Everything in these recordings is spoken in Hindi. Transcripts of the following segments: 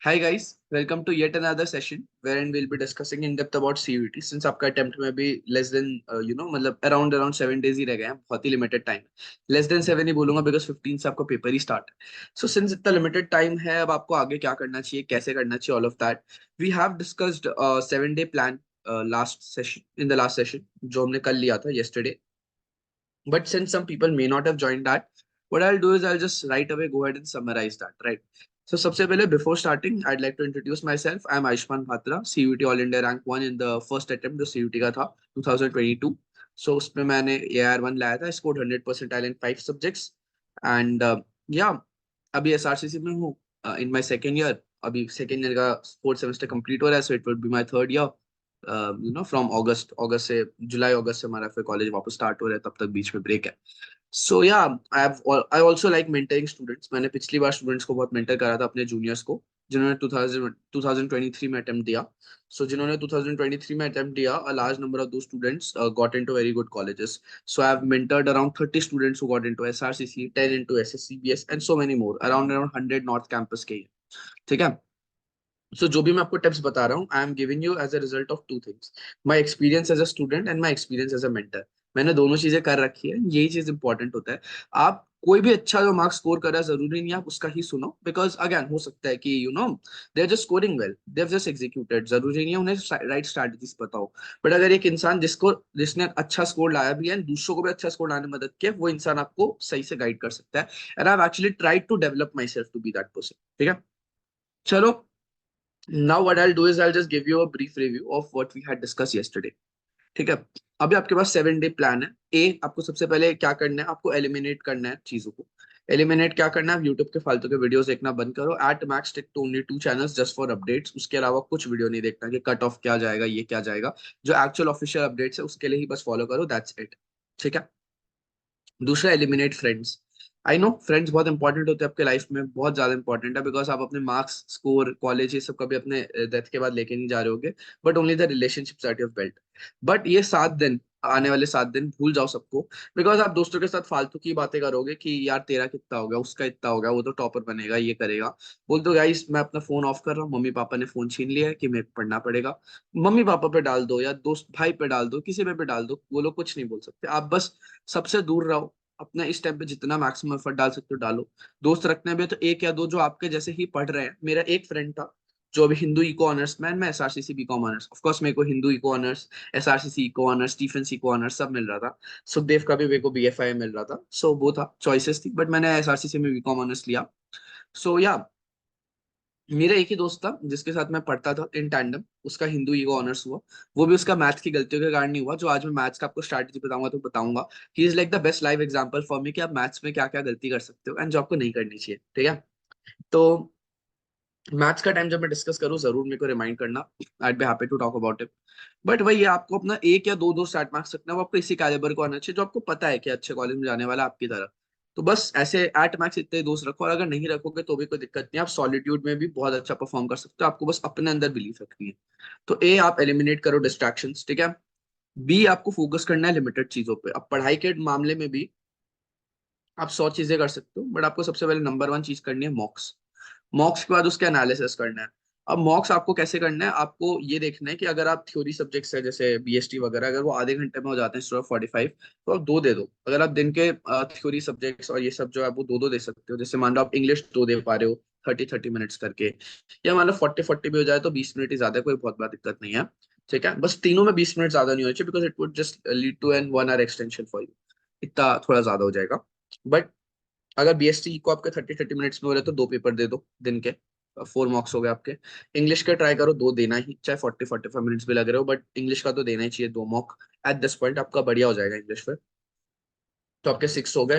Hi guys, welcome to yet another session wherein we'll be discussing in depth about CUET. Since आपका attempt में भी less than मतलब around 7 days ही रह गए हैं, बहुत ही limited time. Less than 7 ही बोलूंगा because 15 से आपका पेपर ही start है. So since इतना limited time है, अब आपको आगे क्या करना चाहिए, कैसे करना चाहिए, all of that. We have discussed 7 day plan in the last session जो हमने कल लिया था yesterday. But since some people may not have joined that, what I'll do is I'll just right away go ahead and summarize that, right? So, सबसे पहले before starting, I'd like to introduce myself. I'm Ayushman Bhatra, CUET All India Rank 1 in the first attempt जो CUET का था 2022. So उसमें मैंने AR1 लाया था, scored 100 percentile in 5 subjects, and yeah, अभी SRCC में हूँ in my second year. अभी second year का fourth semester complete हो रहा है, so it will be my third year. From अगस्त से जुलाई अगस्त से हमारा फिर कॉलेज वापस स्टार्ट हो रहा है, तब तक बीच में ब्रेक है. सो या I also like mentoring students. मैंने पिछली बार स्टूडेंट्स को बहुत मेंटर करा था, अपने जूनियर्स को, जिन्होंने 2023 में अटेम्प्ट दिया. सो जिन्होंने 2023 में अटेम्प्ट दिया, अ लार्ज नंबर ऑफ दो students got into very good colleges. So I have mentored around 30 students who got into SRCC, 10 into SSCBS and so many more. Around 100 North Campus के. ठीक है. जो भी मैं आपको टिप्स बता रहा हूँ, I am giving you as a result of two things: my experience as a student and my experience as a mentor. मैंने दोनों चीजें कर रखी है, यही चीज इंपॉर्टेंट होता है. आप कोई भी अच्छा जो मार्क्स स्कोर कर रहा है, जरूरी नहीं आप उसका ही सुनो, बिकॉज अगेन हो सकता है कि they are just scoring well, they have just executed, जरूरी नहीं है उन्हें राइट स्ट्रैटेजीज पता हो. बट अगर एक इंसान जिसने अच्छा स्कोर लाया भी है एंड दूसरों को भी अच्छा स्कोर लाने में मदद किया, वो इंसान आपको सही से गाइड कर सकता है. And I have actually tried to develop myself to be that person. ठीक है. चलो, now what I'll do is I'll just give you a brief review of what we had discussed yesterday. ठीक है. अभी आपके पास 7 डे प्लान है. ए, आपको सबसे पहले क्या करना है, आपको एलिमिनेट करना है चीजों को. एलिमिनेट क्या करना है, यूट्यूब के फालतू के वीडियोस देखना बंद करो. At max tick two only 2 channels just for updates. उसके अलावा कुछ वीडियो नहीं देखना कि कट ऑफ क्या जाएगा, ये क्या जाएगा. जो एक्चुअल ऑफिशियल अपडेट्स है उसके लिए ही बस फॉलो करो, दैट्स इट. ठीक है. दूसरा, eliminate friends. I know friends बहुत इंपॉर्टेंट होते हैं आपके लाइफ में, बहुत ज्यादा इंपॉर्टेंट है, बिकॉज आप अपने मार्क्स, स्कोर, कॉलेज, ये सब कभी अपने डेथ के बाद लेके नहीं जा रहे होगे. But only the relationships that you have built. But ये 7 दिन, आने वाले 7 दिन भूल जाओ सबको. बिकॉज आप दोस्तों के साथ फालतू की बातें करोगे कि यार तेरा कितना हो गया, उसका इतना हो गया, वो तो टॉपर बनेगा, ये करेगा. बोल दो गाइस मैं अपना फोन ऑफ कर रहा हूँ, मम्मी पापा ने फोन छीन लिया है कि मैं पढ़ना पड़ेगा. मम्मी पापा पे डाल दो या दोस्त भाई पे डाल दो, किसी पे डाल दो, वो लोग कुछ नहीं बोल सकते. आप बस सबसे दूर रहो. अपना इस टाइम पे जितना मैक्सिमम एफर्ट डाल सकते हो डालो. दोस्त रखने भी है तो एक या दो जो आपके जैसे ही पढ़ रहे हैं. मेरा एक फ्रेंड था जो अभी हिंदू इको ऑनर्स में, मैं SRCC BCom honours. Of course मेरे को Hindu eco honours, SRCC eco honours, Stephen's eco honours सब मिल रहा था. सुखदेव का भी मेरे को बीएफआई मिल रहा था. सो वो था, चॉइसेस थी, बट मैंने एसआरसीसी में बीकॉम ऑनर्स लिया. सो या मेरा एक ही दोस्त था जिसके साथ मैं पढ़ता था इन टैंडम, उसका हिंदू ईगो ऑनर्स हुआ. वो भी उसका मैथ्स की गलतियों के कारण नहीं हुआ, जो आज मैं मैथ्स का आपको स्ट्रैटेजी बताऊंगा तो बताऊंगा. He is like the best live example for me कि आप मैथ्स में क्या क्या गलती कर सकते हो एंड जो आपको नहीं करनी चाहिए. ठीक है. तो मैथ्स का टाइम जब मैं डिस्कस करूँ, जरूर मेरे को रिमाइंड करना. I be happy to talk about it. But वही है, आपको अपना एक या दो दो स्टार्ट मार्क्स रखना है, वो आपको इसी कैलिबर को आना चाहिए जो आपको पता है कि अच्छे कॉलेज में जाने वाला है आपकी तरह. तो बस ऐसे एट मैक्स इतने दोस्त रखो, और अगर नहीं रखोगे तो भी कोई दिक्कत नहीं, आप सॉलिट्यूड में भी बहुत अच्छा परफॉर्म कर सकते हो. आपको बस अपने अंदर बिलीफ रखनी है. तो ए, आप एलिमिनेट करो डिस्ट्रैक्शंस. ठीक है. बी, आपको फोकस करना है लिमिटेड चीजों पे. अब पढ़ाई के मामले में भी आप 100 चीजें कर सकते हो, बट आपको सबसे पहले नंबर वन चीज करनी है मॉक्स. मॉक्स के बाद उसके एनालिसिस करना है. अब मॉक्स आपको कैसे करना है, आपको ये देखना है कि अगर आप थ्योरी सब्जेक्ट्स है जैसे बीएसटी वगैरह, अगर वो आधे घंटे में हो जाते हैं इंस्टेड ऑफ 45, तो आप दो दे दो. अगर आप दिन के थ्योरी सब्जेक्ट्स और ये सब जो है वो दो दो दे सकते हो. जैसे मान लो आप इंग्लिश दो दे पा रहे हो 30-30 मिनट्स करके, या मान लो 40-40 भी हो जाए तो 20 मिनट ही ज्यादा है, कोई बहुत बड़ा दिक्कत नहीं है. ठीक है. बस तीनों में 20 मिनट ज्यादा नहीं होना चाहिए, because it would just lead to an 1 hour extension for you. इतना थोड़ा ज्यादा हो जाएगा. बट अगर बीएसटी को आपके 30-30 मिनट्स में हो रहे तो दो पेपर दे दो दिन के, 4 मार्क्स हो गए आपके. इंग्लिश के ट्राई करो दो देना ही, चाहे 40-45 मिनट्स भी लग रहे हो, बट इंग्लिश का तो देना ही चाहिए 2 मॉक. एट दिस पॉइंट आपका बढ़िया हो जाएगा इंग्लिश पे. तो आपके 6 हो गए.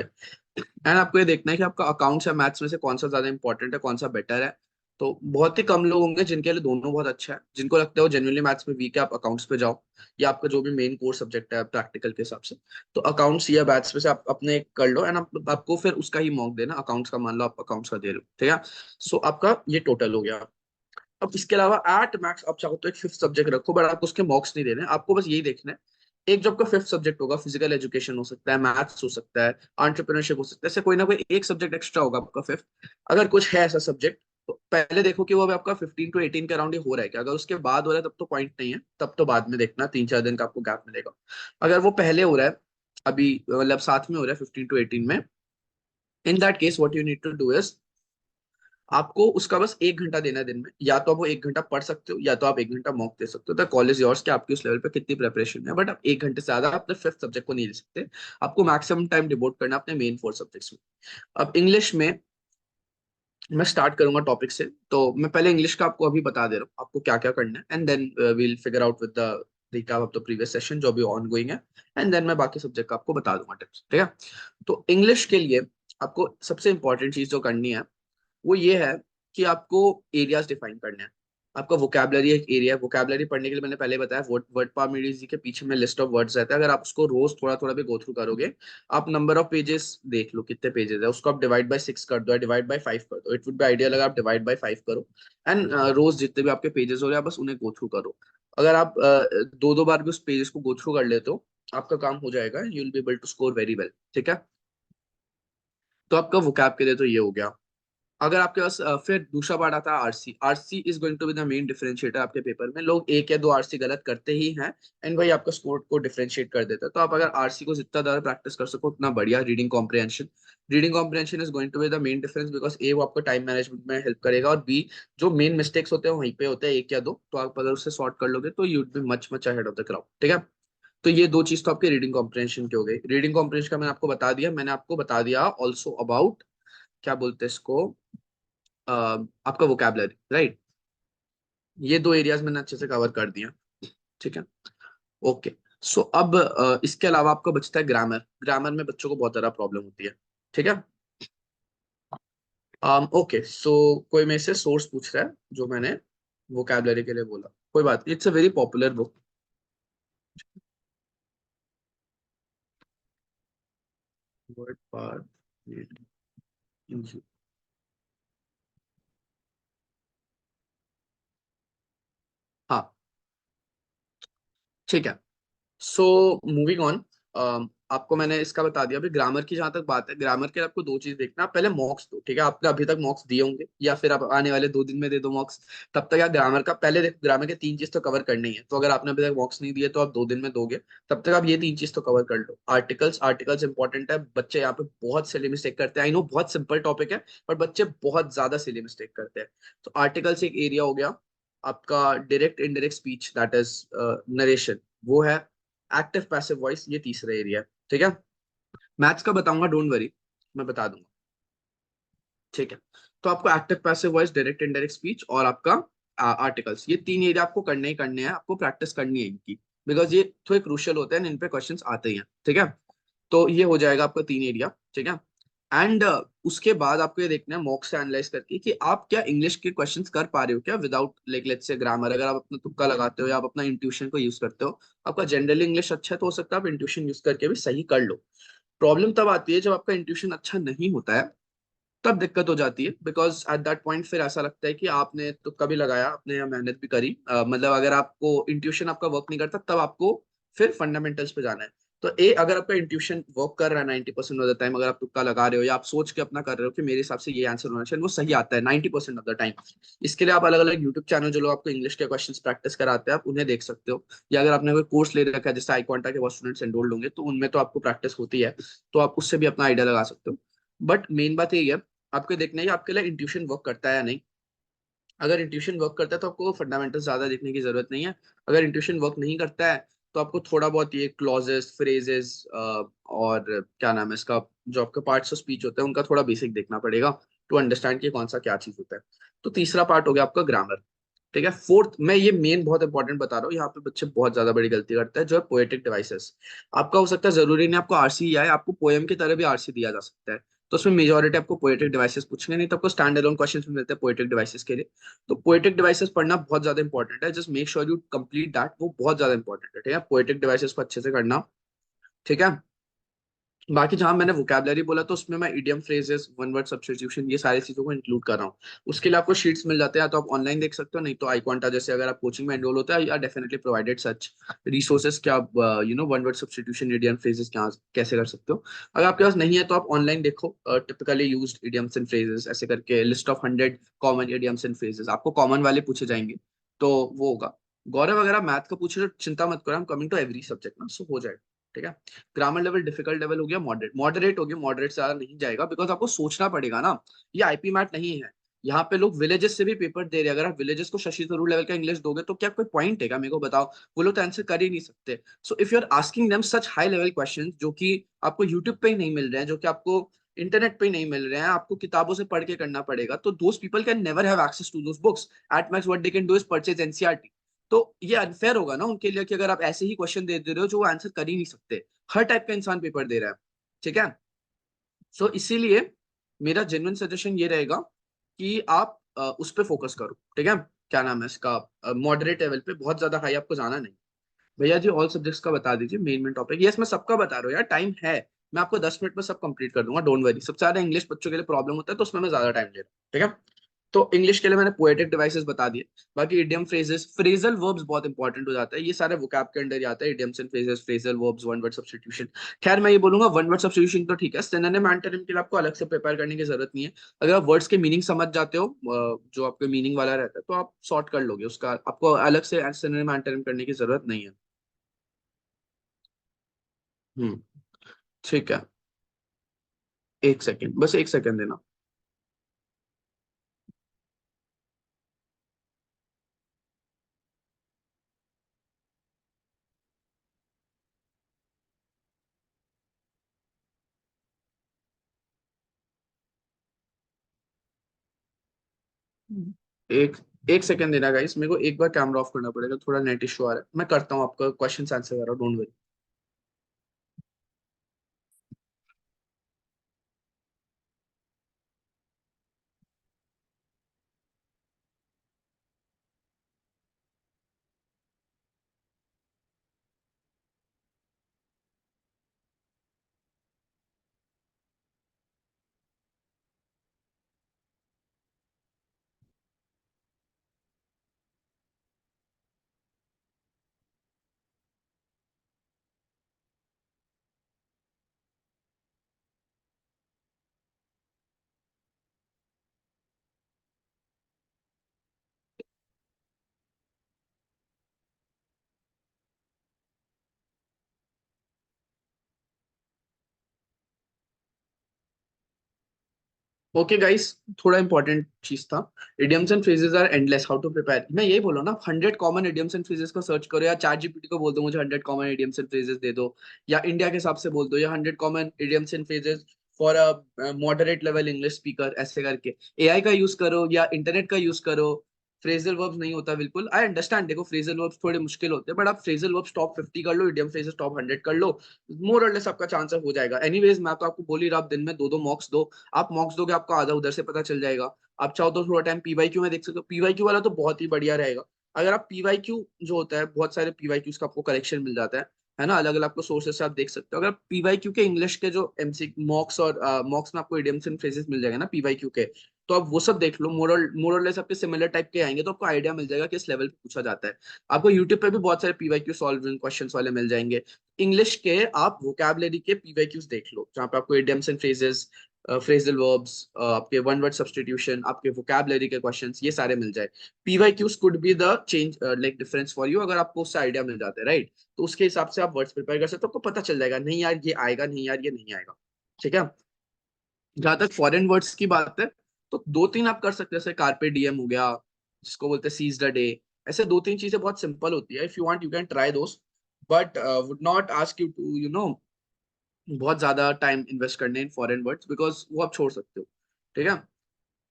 एंड आपको ये देखना है कि आपका अकाउंट्स या मैथ्स में से कौन सा ज्यादा इंपॉर्टेंट है, कौन सा बेटर है. तो बहुत ही कम लोग होंगे जिनके लिए दोनों बहुत अच्छा है. जिनको लगता है वो जेन्युइनली मैथ्स में वीक है, आप अकाउंट्स पे जाओ, या आपका जो भी मेन कोर सब्जेक्ट है प्रैक्टिकल के हिसाब से, तो अकाउंट्स या मैथ्स में से आप अपने कर लो. एंड आपको फिर उसका ही मॉक देना, अकाउंट्स का मान लो आप अकाउंट्स का दे रहे हो. ठीक है. सो आपका ये टोटल हो गया. अब इसके अलावा एट मैक्स आप चाहो तो एक फिफ्थ सब्जेक्ट रखो, बट आपको उसके मॉक्स नहीं देने. आपको बस यही देखना है, एक जो आपका फिफ्थ सब्जेक्ट होगा, फिजिकल एजुकेशन हो सकता है, मैथ्स हो सकता है, एंटरप्रेन्योरशिप हो सकता है, ऐसे कोई ना कोई एक सब्जेक्ट एक्स्ट्रा होगा आपका फिफ्थ. अगर कुछ है ऐसा सब्जेक्ट, तो पहले देखो कि वो अभी आपका 15 to 18 के अराउंड ही हो रहा है क्या, अगर उसके बाद हो रहा है तब तो पॉइंट नहीं है, तब तो बाद में देखना, 3-4 दिन का आपको गैप मिलेगा। अगर वो पहले हो रहा है, अभी मतलब साथ में हो रहा है 15 to 18 में, in that case what you need to do is, आपको उसका बस 1 घंटा देना है दिन में, या तो आप वो 1 घंटा पढ़ सकते हो या तो आप 1 घंटा मॉक दे सकते हो। द कॉल इज योर्स कि आपकी उस लेवल पे कितनी प्रिपरेशन है, बट आप 1 घंटे से ज्यादा अपने फिफ्थ सब्जेक्ट को नहीं दे सकते। आपको मैक्सिमम टाइम डिवोट करना है अपने मेन 4 सब्जेक्ट्स में। अब इंग्लिश में मैं स्टार्ट करूंगा टॉपिक से, तो मैं पहले इंग्लिश का आपको अभी बता दे रहा हूँ आपको क्या क्या करना है, and then we'll figure out with the recap of the previous session जो अभी ऑन गोइंग है, एंड देन मैं बाकी सब्जेक्ट का आपको बता दूंगा टिप्स, ठीक है। तो इंग्लिश के लिए आपको सबसे इंपॉर्टेंट चीज जो करनी है वो ये है कि आपको एरियाज डिफाइन करने हैं। आपका वोकैबलरी एक एरिया है, वोकैबलरी पढ़ने के लिए मैंने पहले बताया वर्ड वर्ड पार्मेडिस के पीछे में लिस्ट ऑफ वर्ड्स रहता है, अगर आप उसको रोज थोड़ा थोड़ा भी गो थ्रू करोगे, आप नंबर ऑफ पेजेस देख लो कितने पेजेस है, उसको आप डिवाइड बाय 6 कर दो, डिवाइड बाय 5 कर दो, इट वुड बी आइडियल अगर आप डिवाइड बाय 5 करो, एंड रोज जितने भी आपके पेजेस हो रहे हैं बस उन्हें गो थ्रू करो। अगर आप दो दो बार भी उस पेजेस को गो थ्रू कर लेते हो, आपका काम हो जाएगा, you will be able to score very well, ठीक है। तो आपका वोकैब के लिए तो ये हो गया। अगर आपके पास फिर दूसरा पार्ट आता है RC, RC is going to be the main differentiator आपके पेपर में, लोग एक या दो आरसी गलत करते ही हैं, एंड वही आपका स्कोर को डिफरेंशिएट कर देता है। तो आप अगर आरसी को जितना ज्यादा प्रैक्टिस कर सको उतना बढ़िया। Reading comprehension, reading comprehension is going to be the main difference, because uh वो आपको टाइम मैनेजमेंट में हेल्प करेगा, और बी जो मेन मिस्टेक्स होते हैं वहीं पे होते हैं, एक या दो, तो आप अगर उससे सॉर्ट कर लोगे तो you would be much much ahead of the crowd, ठीक है। तो ये दो चीज तो आपके रीडिंग कॉम्प्रिहेंशन की हो गई। रीडिंग कॉम्प्रिहेंशन का मैंने आपको बता दिया, मैंने आपको बता दिया ऑल्सो अबाउट, क्या बोलते हैं इसको, आपका वोकैबलरी, राइट। ये दो एरियाज मैंने अच्छे से कवर कर दिया, ठीक है। ओके, सो अब इसके अलावा आपको बचता है ग्रामर। ग्रामर में बच्चों को बहुत ज्यादा प्रॉब्लम होती है, ठीक है। ओके, सो कोई मेरे से सोर्स पूछ रहा है जो मैंने वोकैबलरी के लिए बोला, कोई बात, it's a very popular book. Word part, हाँ, ठीक है। सो मूविंग ऑन, आपको मैंने इसका बता दिया। अभी ग्रामर की जहां तक बात है, ग्रामर के लिए आपको दो चीज देखना, आप पहले मॉक्स दो, ठीक है। आपने अभी तक मॉक्स दिए होंगे या फिर आप आने वाले 2 दिन में दे दो मॉक्स, तब तक आप ग्रामर का पहले देखो, ग्रामर के 3 चीज तो कवर करनी है, तो अगर आपने अभी तक मॉक्स नहीं दिए तो आप 2 दिन में दोगे, तब तक आप ये 3 चीज तो कवर कर लो। आर्टिकल्स, आर्टिकल्स इंपॉर्टेंट है, बच्चे यहाँ पे बहुत सिली मिस्टेक करते हैं, आई नो बहुत सिंपल टॉपिक है, पर बच्चे बहुत ज्यादा सिली मिस्टेक करते हैं। तो आर्टिकल्स एक एरिया हो गया आपका। Direct indirect speech that is narration, वो है। एक्टिव पैसिव वॉइस, ये तीसरा एरिया है, ठीक है। मैथ्स का बताऊंगा, डोंट वरी, मैं बता दूंगा, ठीक है। तो आपको active passive voice, direct indirect speech और आपका आर्टिकल्स, ये 3 एरिया आपको करने ही करने हैं, आपको प्रैक्टिस करनी है इनकी, बिकॉज ये थोड़े क्रूशियल होते हैं, इन पे क्वेश्चंस आते ही हैं, ठीक है। तो ये हो जाएगा आपका 3 एरिया, ठीक है। एंड उसके बाद आपको ये देखना है मॉक से एनालाइज करके कि आप क्या इंग्लिश के क्वेश्चंस कर पा रहे हो क्या without like let's say grammar. अगर आप अपना तुक्का लगाते हो या आप अपना इंट्यूशन को यूज करते हो, आपका जनरली इंग्लिश अच्छा है, तो हो सकता है आप इंट्यूशन यूज करके भी सही कर लो। प्रॉब्लम तब आती है जब आपका इंट्यूशन अच्छा नहीं होता है, तब दिक्कत हो जाती है, बिकॉज एट दैट पॉइंट फिर ऐसा लगता है कि आपने तुक्का भी लगाया, आपने यहाँ मेहनत भी करी, मतलब अगर आपको इंट्यूशन आपका वर्क नहीं करता तब आपको फिर फंडामेंटल्स पे जाना है। तो अगर आपका इंट्यूशन वर्क कर रहा है 90% ऑफ द टाइम, अगर आप तुक्का लगा रहे हो या आप सोच के अपना कर रहे हो कि मेरे हिसाब से ये आंसर होना चाहिए, वो सही आता है 90% ऑफ द टाइम। इसके लिए आप अलग अलग यूट्यूब चैनल जो लोग आपको इंग्लिश के क्वेश्चन प्रैक्टिस कराते हैं, आप उन्हें देख सकते हो, या अगर आपने कोई कोर्स ले रखा है जैसे आई क्वांटा के बहुत स्टूडेंट्स एनरोल्ड होंगे, तो उनमें तो आपको प्रैक्टिस होती है, तो आप उससे भी अपना आइडिया लगा सकते हो। बट मेन बात यही है, आपको देखना है कि आपके लिए इंट्यूशन वर्क करता है या नहीं। अगर इंट्यूशन वर्क करता है तो आपको फंडामेंटल ज्यादा देखने की जरूरत नहीं है। अगर इंट्यूशन वर्क नहीं करता है, तो आपको थोड़ा बहुत ये क्लॉजेस, फ्रेजेस और क्या नाम है इसका, जो आपके पार्ट्स ऑफ स्पीच होते हैं उनका थोड़ा बेसिक देखना पड़ेगा टू अंडरस्टैंड कि कौन सा क्या चीज होता है। तो तीसरा पार्ट हो गया आपका ग्रामर, ठीक है। फोर्थ, मैं ये मेन बहुत इंपॉर्टेंट बता रहा हूँ, यहाँ पे बच्चे बहुत ज्यादा बड़ी गलती करते हैं, जो है पोएटिक डिवाइसेस। आपका हो सकता है, जरूरी नहीं आपको आरसी आए, आपको पोएम की तरह भी आरसी दिया जा सकता है, तो उसमें मेजोरिटी आपको पोएटिक डिवाइसेस पूछेंगे, नहीं तो आपको स्टैंड अलोन क्वेश्चंस भी मिलते हैं पोएटिक डिवाइसेस के लिए। तो पोएटिक डिवाइसेस पढ़ना बहुत ज्यादा इंपॉर्टेंट है, just make sure you complete that, वो बहुत ज्यादा इंपॉर्टेंट है, ठीक है। पोएटिक डिवाइसेस को अच्छे से करना, ठीक है। बाकी जहां मैंने वोकैबलरी बोला तो उसमें मैं idiom phrases, one word substitution, ये सारी चीजों को इंक्लूड कर रहा हूँ। उसके लिए आपको शीट्स मिल जाते हैं, या तो आप ऑनलाइन देख सकते हो, नहीं तो iQuanta जैसे अगर आप कोचिंग में एनरोल होता है, या डेफिनेटली प्रोवाइडेड सच रिसोर्सेज क्या आप one word substitution, idiom phrases क्या कैसे कर सकते हो। अगर आपके पास नहीं है तो आप ऑनलाइन देखो, typically used idioms and phrases ऐसे करके, list of 100 common idioms and phrases, आपको कॉमन वाले पूछे जाएंगे, तो वो होगा। गौरव अगर आप मैथ का पूछे तो चिंता मत करो, हम कमिंग टू एवरी सब्जेक्ट ना, सो हो जाएगा। ठीक है। ग्रामर लेवल डिफिकल्ट लेवल हो गया, मॉडरेट मॉडरेट हो गया, मॉडरेट से ज्यादा नहीं जाएगा, बिकॉज आपको सोचना पड़ेगा ना। ये आईपी मैट नहीं है। यहाँ पे लोग विलेजेस से भी पेपर दे रहे हैं, अगर आप विलेजेस को शशि थरूर लेवल का इंग्लिश दोगे तो क्या कोई पॉइंट है क्या, मेरे को बताओ। वो लोग तो आंसर कर ही नहीं सकते। So if you are asking them such high level question जो कि आपको यूट्यूब पे ही नहीं मिल रहे हैं, जो कि आपको इंटरनेट पे ही नहीं मिल रहे हैं, आपको किताबों से पढ़ के करना पड़ेगा, तो those people can never have access to those books. At max what they can do is purchase NCERT. तो ये अनफेयर होगा ना उनके लिए, कि अगर आप ऐसे ही क्वेश्चन दे रहे हो जो वो आंसर कर ही नहीं सकते। हर टाइप का इंसान पेपर दे रहा है। ठीक है। सो इसीलिए मेरा जेन्युइन सजेशन ये रहेगा कि आप उस पर फोकस करो। ठीक है। क्या नाम है इसका, मॉडरेट लेवल पे, बहुत ज्यादा हाई आपको जाना नहीं। भैया जी ऑल सब्जेक्ट्स का बता दीजिए, मेन मेन टॉपिक। यस मैं सबका बता रहा हूँ यार, टाइम है। मैं आपको 10 मिनट में सब कंप्लीट कर दूंगा, डोंट वरी। सबसे ज्यादा इंग्लिश बच्चों के लिए प्रॉब्लम होता है, तो उसमें मैं ज्यादा टाइम ले रहा हूँ। ठीक है। तो इंग्लिश के लिए मैंने पोएटिक डिवाइसेस बता दिए। बाकी इडियम फ्रेजेस, फ्रेजल वर्ब्स बहुत इंपॉर्टेंट हो जाता है, ये सारे वोकैब के अंडर ही आता है, idioms and phrases, phrasal verbs, one word substitution. खैर मैं ये बोलूंगा, वन वर्ड सब्स्टिट्यूशन तो ठीक है, सिनोनिम एंटोनिम के लिए आपको अलग से प्रिपेयर करने की जरूरत नहीं है। अगर आप वर्ड्स के मीनिंग समझ जाते हो, जो आपके मीनिंग वाला रहता है, तो आप सॉर्ट कर लोगे उसका, आपको अलग से सिनोनिम एंटोनिम करने की जरूरत नहीं है। हम्म। ठीक है। एक सेकेंड, बस एक सेकेंड देना। एक एक सेकंड देना गाइस, मेरे को एक बार कैमरा ऑफ करना पड़ेगा, थोड़ा नेट इशू आ रहा है, मैं करता हूँ आपका क्वेश्चन आंसर कर रहा हूँ, डोंट वरी। ओके गाइस, थोड़ा इंपॉर्टेंट चीज था। Idioms and phrases are endless, how to prepare, मैं यही बोलो ना, 100 कॉमन इडियम्स एंड फ्रेजेस को सर्च करो, या चैट जीपीटी को बोल दो मुझे 100 कॉमन इडियम्स एंड फ्रेजेस दे दो, या इंडिया के हिसाब से बोल दो, या 100 common idioms and phrases for a moderate level English speaker, ऐसे करके। एआई का यूज करो या इंटरनेट का यूज करो। फ्रेजल वर्ब्स नहीं होता बिल्कुल, आई अंडरस्टैंड, देखो फ्रेजल वर्ब्स थोड़े मुश्किल होते हैं, बट आप फ्रेजल वर्ब्स टॉप 50 कर लो, इडियम फ्रेजेस टॉप 100 कर लो, मोर और लेस आपका चांस हो जाएगा। एनीवेज मैं तो आपको बोल ही रहा, आप दिन में दो दो मॉक्स दो। आप मॉक्स दोगे, आपको आधा उधर से पता चल जाएगा। आप चाहो तो थोड़ा टाइम पीवाईक्यू में देख सकते हो, पीवाईक्यू वाला तो बहुत ही बढ़िया रहेगा। अगर आप पीवाईक्यू जो होता है, बहुत सारे पीवाईक्यूज का आपको करेक्शन मिल जाता है ना, अलग अलग आपको सोर्सेस से आप देख सकते हो। अगर पीवाईक्यू के इंग्लिश के जो एमसी मॉक्स, और मॉक्स में आपको इडियम्स एंड फ्रेजेस मिल जाएगा ना पीवाईक्यू के, तो आप वो सब देख लो, मोरल लेस आपके सिमिलर टाइप के आएंगे, तो आपको आइडिया मिल जाएगा किस लेवल पे पूछा जाता है। आपको यूट्यूब पे भी बहुत सारे पीवाईक्यू सॉल्विंग क्वेश्चंस वाले मिल जाएंगे। इंग्लिश के आप वोकैबलरी के पीवाईक्यूज देख लो, जहाँ पे आपको idioms and phrases, phrasal verbs, आपके वन वर्ड सब्स्टिट्यूशन, आपके वोकैबलरी के क्वेश्चंस, ये सारे मिल जाए। PYQs could be the change like difference for you, अगर आपको उससे आइडिया मिल जाता है, राइट, तो उसके हिसाब से आप वर्ड्स प्रिपेयर कर सकते हो, आपको पता चल जाएगा, नहीं यार ये आएगा, नहीं यार ये नहीं आएगा। ठीक है। जहां तक फॉरेन वर्ड्स की बात है, तो दो तीन आप कर सकते हैं, जैसे कार्पे डीएम हो गया, जिसको बोलते हैं सीज द डे। ऐसे दो तीन चीजें बहुत सिंपल होती है, if you want you can try those, but would not ask you to बहुत ज्यादा टाइम इन्वेस्ट करने इन फॉरेन वर्ड्स, बिकॉज वो आप छोड़ सकते हो। ठीक है।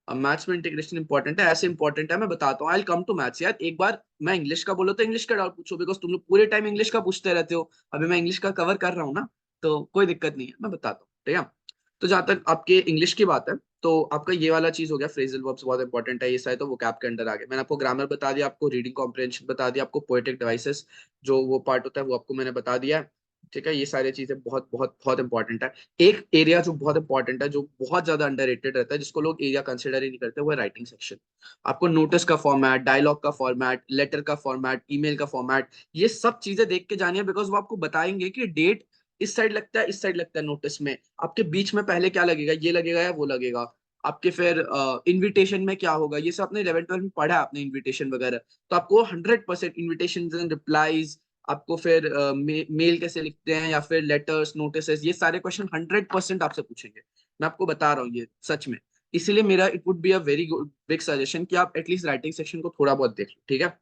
अब मैथ्स में इंटीग्रेशन इंपॉर्टेंट है, ऐसे इंपॉर्टेंट है, मैं बताता हूँ, आई कम टू मैथ्स यार। एक बार मैं इंग्लिश का बोलो तो इंग्लिश का डाउट पूछो, बिकॉज तुम लोग पूरे टाइम इंग्लिश का पूछते रहते हो। अभी मैं इंग्लिश का कवर कर रहा हूँ ना, तो कोई दिक्कत नहीं है, मैं बताता हूँ। ठीक है। तो जहां तक आपके इंग्लिश की बात है, तो आपका ये वाला चीज हो गया, फ्रेजल वर्ब्स बहुत इंपॉर्टेंट है, ये सारे तो वो कैप के अंडर आ गए। मैंने आपको ग्रामर बता दिया, आपको रीडिंग कॉम्प्रिहेंशन बता दिया, आपको पोएटिक डिवाइसेस जो वो पार्ट होता है वो आपको मैंने बता दिया। ठीक है, ये सारी चीजें बहुत बहुत बहुत इंपॉर्टेंट है। एक एरिया जो बहुत इंपॉर्टेंट है, जो बहुत ज्यादा अंडररेटेड रहता है, जिसको लोग एरिया कंसिडर ही नहीं करते, वो है राइटिंग सेक्शन। आपको नोटिस का फॉर्मेट, डायलॉग का फॉर्मेट, लेटर का फॉर्मेट, ईमेल का फॉर्मेट, ये सब चीजें देख के जानी है, बिकॉज वो आपको बताएंगे कि डेट इस साइड लगता है, इस साइड लगता है नोटिस में, आपके बीच में पहले क्या लगेगा, ये लगेगा या वो लगेगा, आपके फिर इनविटेशन में क्या होगा, ये सब आपने 11 12 में पढ़ा है आपने, इनविटेशन वगैरह। तो आपको 100% इन्विटेशन एंड रिप्लाईज, आपको फिर मेल कैसे लिखते हैं, या फिर लेटर्स, नोटिस, ये सारे क्वेश्चन 100% आपसे पूछेंगे। मैं आपको बता रहा हूँ ये सच में। इसीलिए मेरा it would be a very good big suggestion कि आप एटलीस्ट राइटिंग सेक्शन को थोड़ा बहुत देख लो, ठीक है।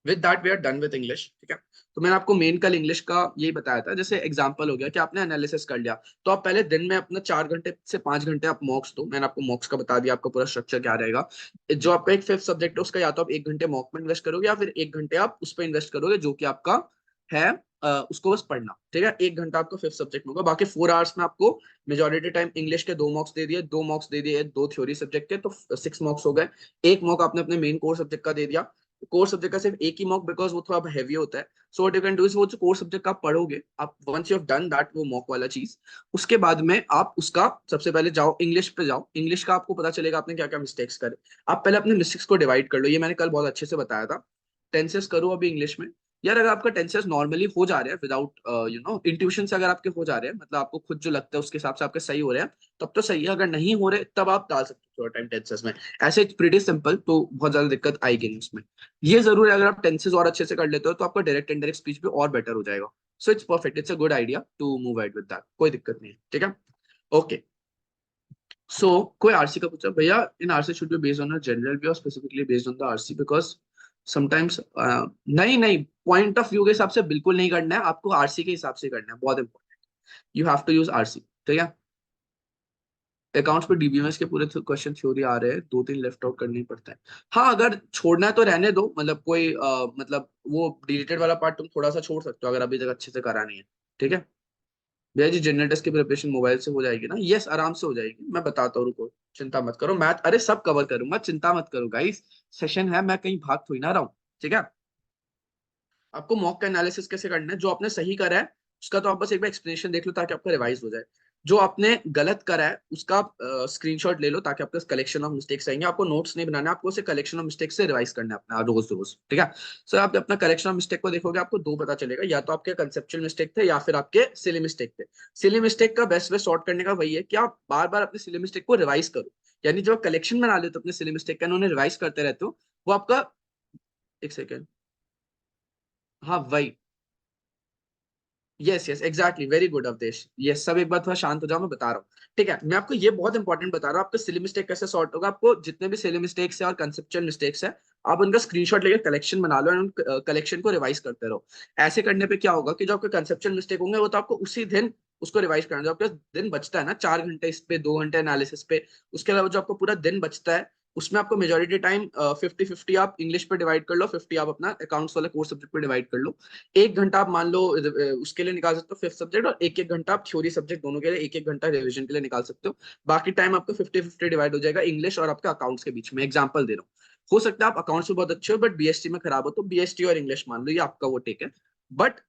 With that we are done with English, ठीक है। तो मैंने आपको मेन कल इंग्लिश का यही बताया था, जैसे एग्जांपल हो गया कि आपने एनालिसिस कर लिया, तो आप पहले दिन में अपना 4 घंटे से 5 घंटे आप मॉक्स दो। मैंने आपको मॉक्स का बता दिया, आपका पूरा स्ट्रक्चर क्या रहेगा। जो आपका एक फिफ्थ सब्जेक्ट है, उसका या तो आप 1 घंटे मॉक में इन्वेस्ट करोगे, या फिर 1 घंटे आप उस पर इन्वेस्ट करोगे जो कि आपका है, उसको बस पढ़ना, ठीक है। 1 घंटा आपको फिफ्थ सब्जेक्ट में होगा, बाकी 4 आवर्स में आपको मेजोरिटी टाइम इंग्लिश के 2 मॉक्स दे दिए, 2 मॉक्स दे दिए, 2 थ्योरी सब्जेक्ट के, तो 6 मॉक्स हो गए। 1 मॉक आपने अपने मेन कोर सब्जेक्ट का दे दिया। कोर सब्जेक्ट का सिर्फ एक ही मॉक, बिकॉज वो थोड़ा हैवी होता है। So what you can do is, वो जो कोर सब्जेक्ट का आप पढ़ोगे, आप once you have done that, वो मॉक वाला चीज, उसके बाद में आप उसका सबसे पहले जाओ इंग्लिश पे, जाओ इंग्लिश का, आपको पता चलेगा आपने क्या क्या मिस्टेक्स करे। आप पहले अपने मिस्टेक्स को डिवाइड कर लो, ये मैंने कल बहुत अच्छे से बताया था। टेंसेस करो अभी इंग्लिश में। यार अगर आपका टेंसेस नॉर्मली हो जा रहे हैं विदाउट इंट्यूशन से, अगर आपके हो जा रहे हैं, मतलब आपको खुद जो लगता है उसके हिसाब से आपके सही हो रहे हैं, तब तो सही है। अगर नहीं हो रहे, तब आप डाल सकते हो थोड़ा टाइम टेंसेस में। ऐसे प्रीटी सिंपल, तो बहुत ज्यादा दिक्कत आएगी नहीं उसमें। ये जरूर है, अगर आप टेंसेस और अच्छे से कर लेते हो, तो आपका डायरेक्ट एंड डायरेक्ट स्पीच भी और बेटर हो जाएगा। So it's perfect, it's a good idea to move ahead with that, कोई दिक्कत नहीं है, ठीक है। ओके। सो कोई आरसी का पूछा, भैया in RC should be based on a general view और specifically based on the RC, because sometimes, नहीं नहीं, पॉइंट ऑफ व्यू के हिसाब से बिल्कुल नहीं करना है आपको, आरसी के हिसाब से करना है, बहुत important. You have to use RC, ठीक है। अकाउंट्स पे डीबीएमएस के पूरे क्वेश्चन थ्योरी आ रहे हैं, 2 3 लेफ्ट आउट करना ही पड़ता है। हाँ, अगर छोड़ना है तो रहने दो, मतलब कोई मतलब वो डिलीटेड वाला पार्ट तुम थोड़ा सा छोड़ सकते हो, अगर अभी तक अच्छे से करा नहीं है, ठीक है। भैया जी जनरल टेस्ट की प्रिपरेशन मोबाइल से हो जाएगी ना? यस, आराम से हो जाएगी, मैं बताता हूँ, रुको, चिंता मत करो, मैथ अरे सब कवर करूंगा, चिंता मत करो गाइस। सेशन है, मैं कहीं भाग थोड़ी ना रहा हूँ, ठीक है। आपको मॉक का एनालिसिस कैसे करना है, जो आपने सही करा है उसका तो आप बस एक बार एक्सप्लेनेशन देख लो, ताकि आपका रिवाइज हो जाए। जो आपने गलत करा है उसका आप स्क्रीनशॉट ले लो, ताकि आपका कलेक्शन ऑफ मिस्टेक्स आएंगे। आपको नोट्स नहीं बनाना है, आपको उसे कलेक्शन ऑफ मिस्टेक्स से रिवाइज करना है अपना रोज रोज, ठीक है। सो आप अपना कलेक्शन ऑफ मिस्टेक को देखोगे, आपको दो पता चलेगा, या तो आपके कंसेप्चुअल मिस्टेक थे, या फिर आपके सिली मिस्टेक थे। सिली मिस्टेक का बेस्ट वे सॉर्ट करने का वही है कि आप बार बार अपने सिली मिस्टेक को रिवाइज करो। यानी जब कलेक्शन बना लेते हो अपने सिली मिस्टेक का, उन्हें रिवाइज करते रहते हो, वो आपका, एक सेकेंड, हाँ वही, yes yes exactly, very good Awadhesh, yes. सब एक बार थोड़ा शांत हो जाओ, मैं बता रहा हूँ, ठीक है। मैं आपको ये बहुत इंपॉर्टेंट बता रहा हूँ, आपका सिली मिस्टेक कैसे सॉर्ट होगा। आपको जितने भी सिली मिस्टेक्स है और कंसेप्चुअल मिस्टेक्स है, आप उनका स्क्रीनशॉट लेकर कलेक्शन बना लो, एंड कलेक्शन को रिवाइज करते रहो। ऐसे करने पे क्या होगा कि जो आपके कंसेप्चुअल मिस्टेक होंगे, वो तो आपको उसी दिन उसको रिवाइज करना, जो आपका दिन बचता है ना, 4 घंटे इस पे, 2 घंटे एनालिसिस पे, उसके अलावा जो आपको पूरा दिन बचता है, उसमें आपको मेजोरिटी टाइम 50-50 आप इंग्लिश पे डिवाइड कर लो, 50 आप अपना अकाउंट्स वाले कोर्स सब्जेक्ट पे डिवाइड कर लो। 1 घंटा आप मान लो उसके लिए निकाल सकते हो फिफ्थ सब्जेक्ट, और एक एक घंटा आप थ्योरी सब्जेक्ट दोनों के लिए एक एक घंटा रिवीजन के लिए निकाल सकते हो। बाकी टाइम आपको 50-50 डिवाइड हो जाएगा इंग्लिश और आपका अकाउंट्स के बीच में। एग्जाम्पल दे रहा हूँ, हो सकता है आप अकाउंट्स में बहुत अच्छे हो बट बीएसटी में खराब हो, तो बीएसटी और इंग्लिश मान लो, ये आपका वो टेक है। बट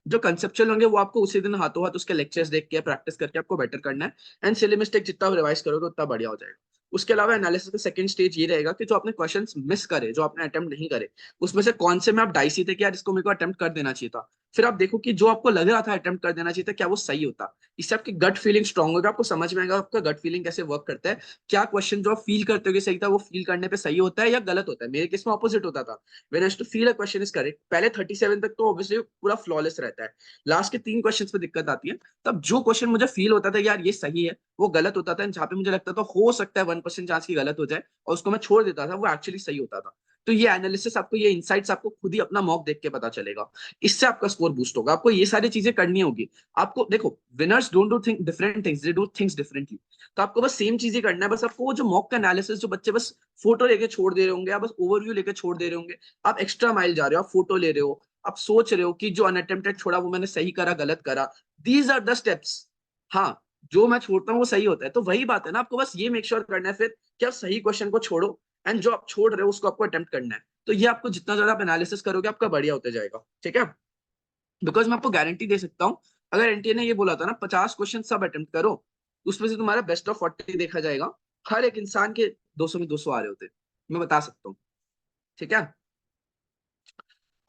जो कंसेप्चुअल होंगे, वो आपको उसी दिन हाथों हाथ उसके लेक्चर्स देख के प्रैक्टिस करके आपको बेटर करना है। एंड सिली मिस्टेक जितना रिवाइज करोगे उतना बढ़िया हो जाएगा। उसके अलावा एनालिसिस का सेकंड स्टेज ये रहेगा कि जो आपने क्वेश्चंस मिस करे, जो आपने अटेम्प्ट नहीं करे, उसमें से कौन से में आप डाइसी थे कि यार इसको मेरे को अटेम्प्ट कर देना चाहिए था। फिर आप देखो कि जो आपको लग रहा था अटेम्प्ट कर देना चाहिए था, क्या वो सही होता। इससे आपकी गट फीलिंग स्ट्रांग होगा, आपको समझ में आएगा आपका गट फीलिंग कैसे वर्क करता है। क्या क्वेश्चन जो आप फील करते हो कि सही था, वो फील करने पे सही होता है या गलत होता है। मेरे केस में ऑपोजिट होता था। When I used to feel a question is correct, पहले 37 तक तो ऑब्वियसली पूरा फ्लॉलेस रहता है, लास्ट के 3 क्वेश्चंस पे दिक्कत आती है। तब जो क्वेश्चन मुझे फील होता था यार ये सही है, वो गलत होता था, जहां पे मुझे लगता था हो सकता है 1% चांस की गलत हो जाए, और उसको मैं छोड़ देता था, वो एक्चुअली सही होता था। तो ये एनालिसिस आपको, ये इनसाइट्स आपको खुद ही अपना मॉक देख के पता चलेगा। इससे आपका स्कोर बूस्ट होगा। आपको ये सारी चीजें करनी होगी। आपको देखो, winners don't do think different things, they do things differently. तो आपको बस सेम चीजें करना है, बस आपको वो जो मॉक का एनालिसिस, जो बच्चे बस फोटो लेके छोड़ दे रहे होंगे, या बस ओवरव्यू लेके छोड़ दे रहे होंगे, आप एक्स्ट्रा माइल जा रहे हो, आप फोटो ले रहे हो, आप सोच रहे हो कि जो अनअटेम्प्टेड छोड़ा वो मैंने सही करा गलत करा। These are the steps. हाँ, जो मैं छोड़ता हूँ वो सही होता है, तो वही बात है ना, आपको बस ये मेक श्योर करना है फिर कि आप सही क्वेश्चन को छोड़ो, एंड जो आप छोड़ रहे हो उसको आपको अटेम्प्ट करना है। तो ये आपको जितना ज्यादा आप एनालिसिस करोगे, आपका बढ़िया होते जाएगा, ठीक है। बिकॉज मैं आपको गारंटी दे सकता हूँ, अगर एनटीए ने ये बोला था ना 50 क्वेश्चन सब अटेम्प्ट करो, उसमें से तुम्हारा बेस्ट ऑफ 40 देखा जाएगा, हर एक इंसान के 200 में 200 आ रहे होते, मैं बता सकता हूँ। ठीक है।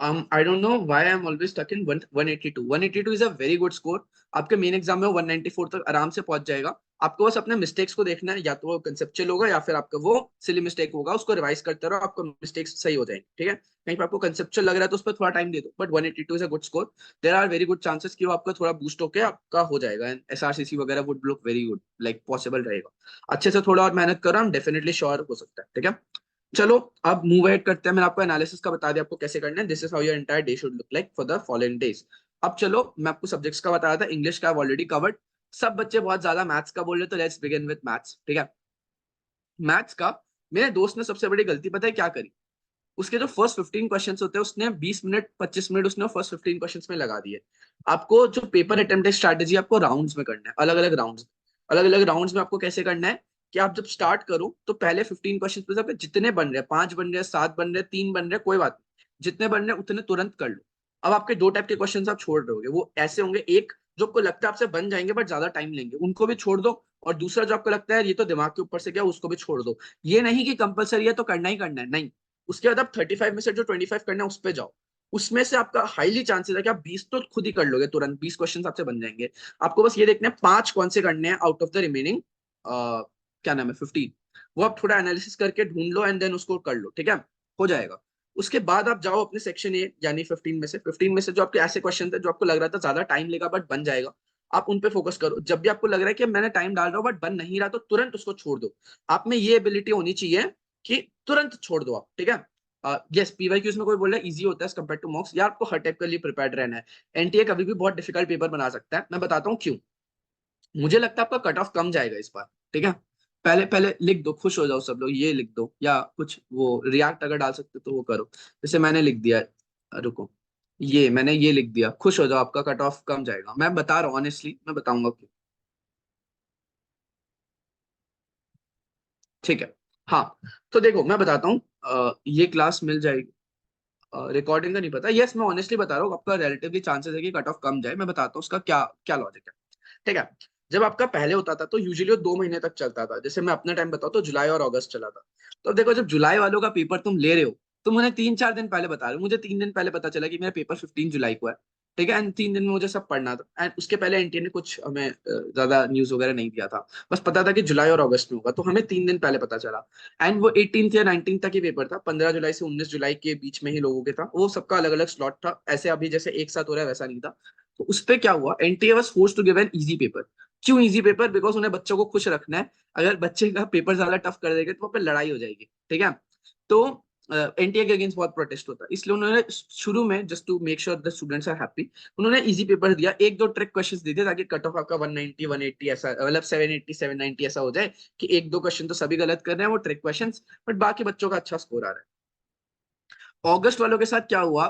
I don't know why I'm always stuck in 182. 182 is a very good score. आपके मेन एग्जाम में 194 तक आराम से पहुंच जाएगा। आपको बस अपने मिस्टेक्स को देखना है, या तो वो कंसेप्चुअल होगा या फिर आपका वो सिली मिस्टेक होगा, उसको रिवाइज करते रहो, आपको मिस्टेक्स सही हो जाएंगे। ठीक है, कहीं पर आपको कंसेप्चुअल लग रहा है तो उस पर थोड़ा टाइम दे दो, but 182 is a good score. There are very good chances कि वो आपका थोड़ा बूस्ट होकर आपका हो जाएगा, एंड एसआरसीसी वगैरह would look very good, like possible रहेगा। अच्छे से थोड़ा और मेहनत करो, हम डेफिनेटली श्योर हो सकता है। ठीक है, चलो अब मूव एड करते हैं। मैंने आपको एनालिसिस का बता दिया आपको कैसे करना है। This is how your entire day should look like for the following days. अब चलो मैं आपको सब्जेक्ट्स का बता रहा था, इंग्लिश का ऑलरेडी कवर्ड। सब बच्चे बहुत ज्यादा मैथ्स का बोल रहे, तो लेट्स बिगिन विद मैथ्स। ठीक है, मैथ्स का मेरे दोस्त ने सबसे बड़ी गलती पता है क्या करी? उसके जो फर्स्ट 15 क्वेश्चंस होते हैं उसने 20 मिनट 25 मिनट उसने फर्स्ट 15 क्वेश्चंस में लगा दिए। आपको जो पेपर अटेम्प्ट स्ट्रैटेजी आपको राउंड्स में करना है, अलग अलग राउंड्स, अलग अलग राउंड्स में आपको कैसे करना है कि आप जब स्टार्ट करो तो पहले 15 क्वेश्चन में से आपके जितने बन रहे हैं, 5 बन रहे हैं, 7 बन रहे हैं, 3 बन रहे हैं, कोई बात नहीं, जितने बन रहे हैं उतने तुरंत कर लो। अब आपके दो टाइप के क्वेश्चन आप छोड़ रहोगे, वो ऐसे होंगे, एक जो आपको लगता है आपसे बन जाएंगे बट ज्यादा टाइम लेंगे, उनको भी छोड़ दो, और दूसरा जो आपको लगता है ये तो दिमाग के ऊपर से गया, उसको भी छोड़ दो। ये नहीं कि कंपलसरी है तो करना ही करना है, नहीं। उसके बाद आप 35 में से जो 25 करना है उस पर जाओ। उसमें से आपका हाईली चांसेस है कि आप 20 तो खुद ही कर लोगे, तुरंत 20 क्वेश्चन आपसे बन जाएंगे। आपको बस ये देखना है 5 कौन से करने हैं आउट ऑफ द रिमेनिंग क्या नाम है 15, वो आप थोड़ा एनालिसिस करके ढूंढ लो एंड देन उसको कर लो। ठीक है, हो जाएगा। उसके बाद आप जाओ अपने सेक्शन ए, यानी 15 में से जो आपके ऐसे क्वेश्चन थे जो आपको लग रहा था ज्यादा टाइम लेगा बट बन जाएगा, आप उन पे फोकस करो। जब भी आपको लग रहा है कि मैंने टाइम डाल रहा हूँ बट बन नहीं रहा, तो तुरंत उसको छोड़ दो। आप में ये एबिलिटी होनी चाहिए कि तुरंत छोड़ दो आप। ठीक है, यस, पीवाईक्यूज में कोई बोल रहा है इजी होता है कंपेयर टू मॉक्स, यार आपको हर टाइप के लिए प्रिपेयर्ड रहना है। एनटीए कभी भी बहुत डिफिकल्ट पेपर बना सकता है, मैं बताता हूँ क्यों। मुझे लगता है आपका कट ऑफ कम जाएगा इस बार। ठीक है, पहले पहले लिख दो, खुश हो जाओ सब लोग, ये लिख दो, या कुछ वो रिएक्ट अगर डाल सकते तो वो करो। जैसे मैंने लिख दिया रुको, ये मैंने ये लिख दिया, खुश हो जाओ, आपका कट ऑफ कम जाएगा, मैं बता रहा हूँ ऑनेस्टली, मैं बताऊंगा क्यों। ठीक है, हाँ, तो देखो मैं बताता हूँ, ये क्लास मिल जाएगी। रिकॉर्डिंग का नहीं पता, यस मैं ऑनेस्टली बता रहा हूँ, आपका रिलेटिवली चांसेस है कि कट ऑफ कम जाए। मैं बताता हूँ उसका क्या क्या लॉजिक है। ठीक है, जब आपका पहले होता था तो यूजुअली वो 2 महीने तक चलता था, जैसे मैं अपना टाइम बताऊँ तो जुलाई और अगस्त चला था। तो अब देखो, जब जुलाई वालों का पेपर तुम ले रहे हो, तुम उन्हें 3-4 दिन पहले बता रहे हो, मुझे 3 दिन पहले पता चला कि मेरा पेपर 15 जुलाई को है। ठीक है, एंड 3 दिन में मुझे सब पढ़ना था, एंड उसके पहले एनटीए ने कुछ हमें ज्यादा न्यूज वगैरह नहीं दिया था, बस पता था कि जुलाई और अगस्त में होगा, तो हमें 3 दिन पहले पता चला। एंड वो 18 या 19 तक ही पेपर था, 15 जुलाई से 19 जुलाई के बीच में ही लोगों के था, वो सबका अलग अलग स्लॉट था, ऐसे अभी जैसे एक साथ हो रहा है वैसा नहीं था। तो उस पे क्या हुआ, NTA was forced to give an easy paper. क्यों इजी पेपर? बिकॉज उन्हें बच्चों को खुश रखना है। अगर बच्चे का पेपर ज्यादा टफ कर देंगे तो वहाँ पे लड़ाई हो जाएगी। ठीक है, तो एनटीए के अगेंस्ट बहुत प्रोटेस्ट होता है, इसलिए उन्होंने शुरू में just to make sure the students are happy, उन्होंने इजी पेपर दिया, एक दो ट्रिक क्वेश्चंस दे दिए ताकि कट ऑफ आपका 190 180 ऐसा, मतलब 780 790 ऐसा हो जाए कि एक दो क्वेश्चन तो सभी गलत कर रहे हैं वो ट्रिक क्वेश्चंस, बट बाकी बच्चों का अच्छा स्कोर आ रहा है। अगस्त वालों के साथ क्या हुआ,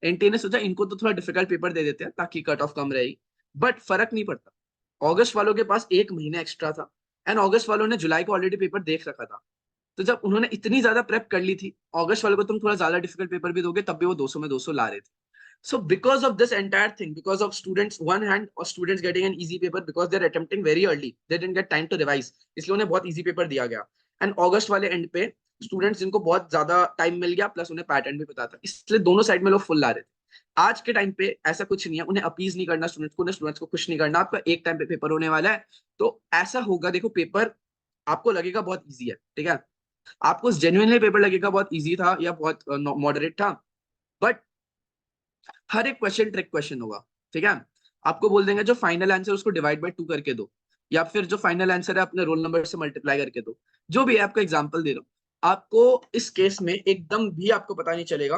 एनटीए ने सोचा इनको तो थोड़ा डिफिकल्ट पेपर दे देते हैं ताकि कट ऑफ कम रहेगी, बट फर्क नहीं पड़ता। अगस्त वालों के पास एक महीना एक्स्ट्रा था, एंड अगस्त वालों ने जुलाई को ऑलरेडी पेपर देख रखा था। तो जब उन्होंने इतनी ज्यादा प्रेप कर ली थी, अगस्त वालों को तुम थोड़ा ज्यादा डिफिकल्ट पेपर भी दोगे तब भी वो 200 में 200 ला रहे थे। So because of this entire thing, because of students, one hand or students getting an easy paper because they're attempting very early, they didn't get time to revise, इसलिए उन्हें बहुत easy paper दिया गया। एंड अगस्त वाले एंड पे स्टूडेंट्स जिनको बहुत ज्यादा टाइम मिल गया, प्लस उन्हें पैटर्न भी पता था, इसलिए दोनों साइड में लोग फुल ला रहे थे। आज के टाइम पे ऐसा कुछ नहीं है, उन्हें अपीज नहीं करना स्टूडेंट्स को, उन्हें स्टूडेंट्स को खुश नहीं करना, आपका एक टाइम पे पेपर होने वाला है। तो ऐसा होगा, देखो पेपर आपको लगेगा बहुत ईजी है, ठीक है, आपको जेन्युइनली पेपर लगेगा बहुत ईजी था या बहुत मॉडरेट था, बट हर एक क्वेश्चन ट्रिक क्वेश्चन होगा। ठीक है, आपको बोल देंगे जो फाइनल आंसर उसको डिवाइड बाय 2 करके दो, या फिर जो फाइनल आंसर है अपने रोल नंबर से मल्टीप्लाई करके दो, जो भी है, आपको एग्जांपल दे रहा हूं। आपको इस केस में एकदम भी आपको पता नहीं चलेगा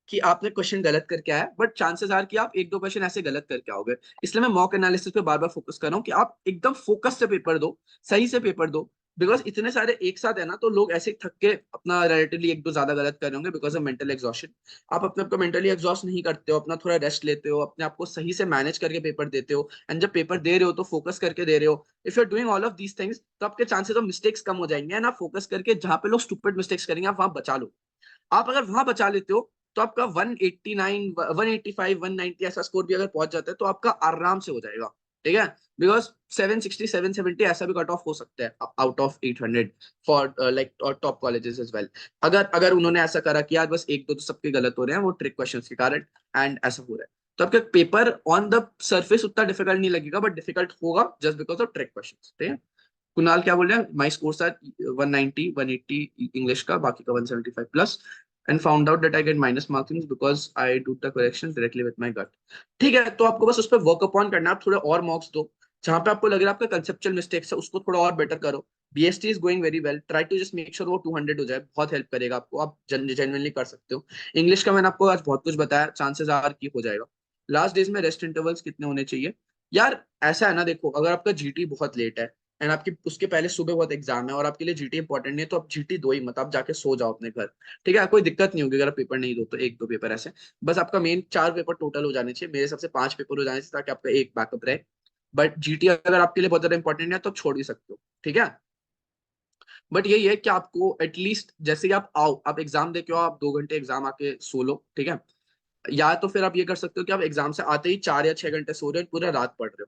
कि आपने क्वेश्चन गलत करके आया, बट चांसेस आर कि आप एक दो क्वेश्चन ऐसे गलत करके आओगे। इसलिए मैं मॉक एनालिसिस पे बार बार फोकस कर रहा हूँ कि आप एकदम फोकस से पेपर दो, सही से पेपर दो, बिकॉज इतने सारे एक साथ है ना, तो लोग ऐसे थक के अपना रिलेटिवली एक दो ज्यादा गलत कर रहे होंगे बिकॉज ऑफ मेंटल एग्जॉशन। आप अपने आप को मेंटली एग्जॉस्ट नहीं करते हो, अपना थोड़ा रेस्ट लेते हो, अपने आप को सही से मैनेज करके पेपर देते हो, एंड जब पेपर दे रहे हो तो फोकस करके दे रहे हो। If you are doing all of these things तो आपके चांसेस ऑफ मिस्टेक्स कम हो जाएंगे, एंड आप फोकस करके जहां पे लोग स्टूपिड मिस्टेक्स करेंगे आप वहां बचा लो। आप अगर वहां बचा लेते हो तो आपका 189 185 190 ऐसा स्कोर भी अगर पहुंच जाता है तो आपका आराम से हो जाएगा, ठीक है। बिकॉज 760 770 ऐसा भी कट ऑफ हो सकता है out of 800 for like top colleges as well. अगर अगर उन्होंने ऐसा करा कि यार बस एक दो तो सबके गलत हो रहे हैं वो ट्रिक क्वेश्चंस के कारण, एंड ऐसा हो रहा है, तो आपका पेपर ऑन द सरफेस उतना डिफिकल्ट नहीं लगेगा, बट डिफिकल्ट होगा just because of trick questions, ठीक है। कुणाल क्या बोल रहे हैं, माई स्कोर आर 190 180 इंग्लिश का, बाकी का 175 plus, and found out that I get minus marking because I do the correction directly with my gut. ठीक है, तो आपको बस उस पर वर्क अपॉन करना है, आप थोड़े और मार्क्स दो, जहां पे आपको लग रहा है आपका कंसेप्चुअल मिस्टेक्स है उसको थोड़ा और बेटर करो। BST is going very well, try to just make sure वो 200 हो जाए, बहुत हेल्प करेगा आपको, आप जेन्युइनली कर सकते हो। इंग्लिश का मैंने आपको आज बहुत कुछ बताया, चांसेस आर की हो जाएगा। लास्ट डेज में रेस्ट इंटरवल्स कितने होने चाहिए यार, ऐसा है ना, देखो अगर आपका जीटी बहुत लेट है एंड आपकी उसके पहले सुबह बहुत एग्जाम है और आपके लिए जीटी इंपॉर्टेंट नहीं है, तो आप जीटी दो ही मत, आप जाके सो जाओ अपने घर, ठीक है। कोई दिक्कत नहीं होगी अगर आप पेपर नहीं दो तो, एक दो पेपर ऐसे, बस आपका मेन 4 पेपर टोटल हो जाने चाहिए, मेरे हिसाब से 5 पेपर हो जाने चाहिए ताकि आपका एक बैकअप रहे। बट जीटी अगर आपके लिए बहुत ज्यादा इंपॉर्टेंट है तो आप छोड़ भी सकते हो, ठीक है। बट यही है कि आपको एटलीस्ट जैसे ही आप आओ, आप एग्जाम दे के आओ, आप 2 घंटे एग्जाम आके सो लो, ठीक है। या तो फिर आप ये कर सकते हो कि आप एग्जाम से आते ही 4 या 6 घंटे सो रहे हो, पूरा रात पढ़ रहे हो।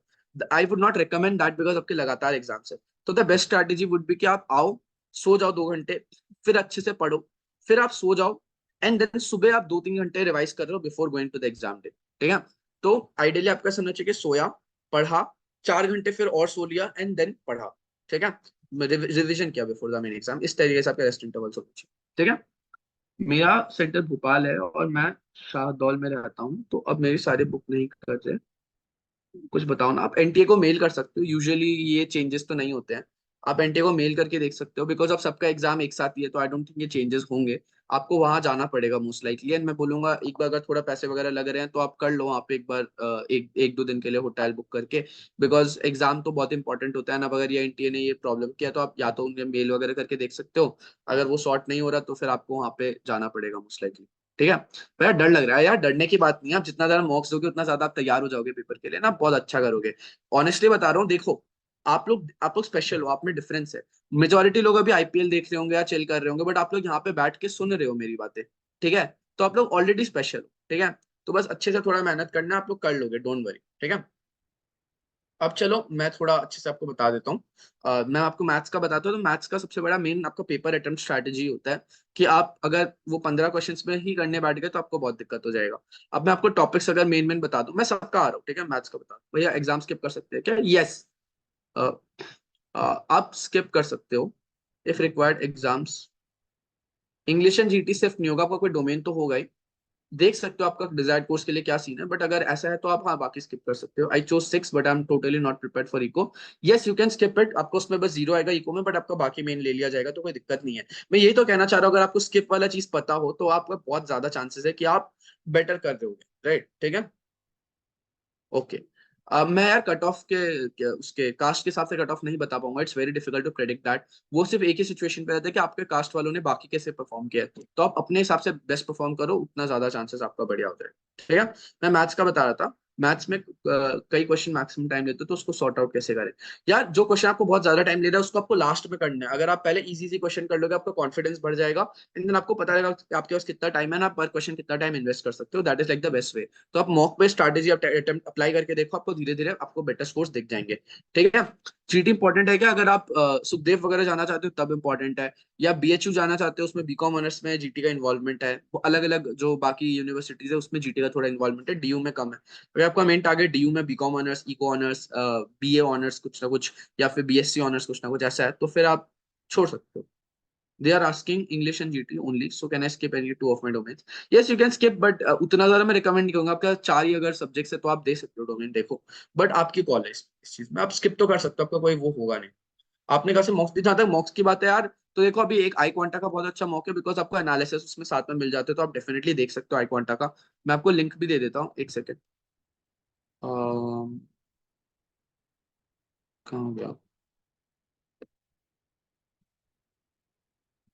I would not recommend that because आपके लगातार एग्जाम है। तो the best strategy would be कि आप आओ, सो जाओ 2 घंटे, फिर अच्छे से पढ़ो, फिर आप सो जाओ, एंड देन सुबह आप 2-3 घंटे रिवाइज कर रहे हो before going to the exam day, ठीक है। तो आइडियली आपका समझना चाहिए कि सोया, पढ़ा, 4 घंटे फिर और सो लिया एंड देन पढ़ा, ठीक है। रिविजन किया बिफोर द मेन एग्जाम, इस तरीके से आपका रेस्ट इंटरवल्स होना चाहिए, ठीक है। मेरा सेंटर भोपाल है और मैं शाहदौल में रहता हूँ, तो अब मेरी सारी बुक नहीं कर रहे, कुछ बताओ ना। आप एनटीए को मेल कर सकते हो, यूजुअली ये चेंजेस तो नहीं होते हैं, आप एनटीए को मेल करके देख सकते हो, बिकॉज अब सबका एग्जाम एक साथ ही है तो आई डोंट थिंक ये चेंजेस होंगे। आपको वहां जाना पड़ेगा मोस्ट लाइकली, एंड मैं बोलूंगा एक बार अगर थोड़ा पैसे वगैरह लग रहे हैं तो आप कर लो वहाँ पे एक बार, एक दो दिन के लिए होटल बुक करके, बिकॉज एग्जाम तो बहुत इंपॉर्टेंट होता है ना। अब अगर ये एनटीए ने ये प्रॉब्लम किया तो आप या तो उनके मेल वगैरह करके देख सकते हो, अगर वो सॉर्ट नहीं हो रहा तो फिर आपको वहाँ पे जाना पड़ेगा मोस्ट लाइकली, ठीक है। भैया डर लग रहा है यार, डरने की बात नहीं है, आप जितना ज्यादा मॉक्स दोगे उतना ज्यादा आप तैयार हो जाओगे पेपर के लिए ना, बहुत अच्छा करोगे। ऑनेस्टली बता रहा हूँ, देखो आप लोग स्पेशल हो, आप में डिफरेंस है। मेजोरिटी लोग अभी आईपीएल देख रहे होंगे या चिल कर रहे होंगे, बट आप लोग यहाँ पे बैठ के सुन रहे हो मेरी बातें, ठीक है। तो आप लोग ऑलरेडी स्पेशल हो, ठीक है। तो बस अच्छे से थोड़ा मेहनत करना, आप लोग कर लोगे, डोंट वरी, ठीक है। अब चलो मैं थोड़ा अच्छे से आपको बता देता हूँ। मैं आपको मैथ्स का बताता हूँ, तो मैथ्स का सबसे बड़ा मेन आपका पेपर अटेम्प्ट स्ट्रैटेजी होता है कि आप अगर वो 15 क्वेश्चंस में ही करने बैठ गए तो आपको बहुत दिक्कत हो जाएगा। अब मैं आपको टॉपिक्स अगर मेन मेन बता दूं, मैं सबका आ रहा हूँ, ठीक है। मैथ्स का बता दूं, भैया एग्जाम स्किप कर सकते हैं क्या? यस, आप स्किप कर सकते हो if required exams. English and GT सिर्फ नहीं होगा, आपका कोई डोमेन तो होगा ही, देख सकते हो आपका डिजायर्ड कोर्स के लिए क्या सीन है, बट अगर ऐसा है तो आप हाँ बाकी स्किप कर सकते हो। I chose 6 but I am totally not prepared for eco. Yes you can skip it, आपको उसमें बस 0 आएगा इको में, बट आपका बाकी मेन ले लिया जाएगा तो कोई दिक्कत नहीं है। मैं यही तो कहना चाह रहा हूँ, अगर आपको स्किप वाला चीज पता हो तो आपका बहुत ज्यादा चांसेस है कि आप बेटर कर रहे होगे, राइट, ठीक है। ओके, अब मैं यार कट ऑफ उसके कास्ट के हिसाब से कट ऑफ नहीं बता पाऊंगा, it's very difficult to predict that. वो सिर्फ एक ही सिचुएशन पे रहता है कि आपके कास्ट वालों ने बाकी कैसे परफॉर्म किया है, तो आप अपने हिसाब से बेस्ट परफॉर्म करो, उतना ज्यादा चांसेस आपका बढ़िया होता है, ठीक है। मैं मैथ्स का बता रहा था, मैथ्स में कई क्वेश्चन मैक्सिमम टाइम लेते हैं, तो उसको सॉर्ट आउट कैसे करें। यार जो क्वेश्चन आपको बहुत ज्यादा टाइम ले रहा है उसको आपको लास्ट में करना है, अगर आप पहले इजी सी क्वेश्चन कर लोगे आपका कॉन्फिडेंस बढ़ जाएगा, एंड देन आपको पता रहेगा कि आपके पास कितना टाइम है ना, आप पर क्वेश्चन कितना टाइम इन्वेस्ट कर सकते हो, that is like the best वे। तो आप मॉक पे स्ट्रैटेजी अटेम्प्ट अप्लाई करके देखो, आपको धीरे धीरे आपको बेटर स्कोर्स दिख जाएंगे, ठीक है। जीटी इंपॉर्टेंट है क्या? अगर आप सुखदेव वगैरह जाना चाहते हो तब इंपॉर्टेंट है, या बीएचयू जाना चाहते हो उसमें बीकॉम ऑनर्स में जीटी का इन्वॉल्वमेंट है, वो अलग अलग जो बाकी यूनिवर्सिटीज है उसमें जीटी का थोड़ा इन्वॉल्वमेंट है, डीयू में कम है। अगर आपका मेन टारगेट डीयू में BCom honours, eco honours, BA honours कुछ ना कुछ, या फिर बीएससी ऑनर्स कुछ ना कुछ ऐसा है, तो फिर आप छोड़ सकते हो। They are asking English and GT only, so can I skip any two of my domains? Yes, you can skip, but उतना ज्यादा मैं रिकमेंड नहीं करूंगा। आपका 4 ही अगर सब्जेक्ट्स है तो आप दे सकते हो डोमेन, देखो, बट आपकी कॉलेज इस चीज में आप स्किप तो कर सकते हो, आपका कोई वो होगा नहीं। आपने कहा से मॉक्स, जहां तक मॉक्स की बात है यार, तो देखो अभी एक आई क्वांटा का बहुत अच्छा मॉक है, बिकॉज आपको एनालिसिस उसमें साथ में मिल जाते हैं, तो आप डेफिनेटली देख सकते हो आई क्वांटा का। मैं आपको लिंक भी दे देता हूँ, एक सेकेंड, कहाँ हो गया,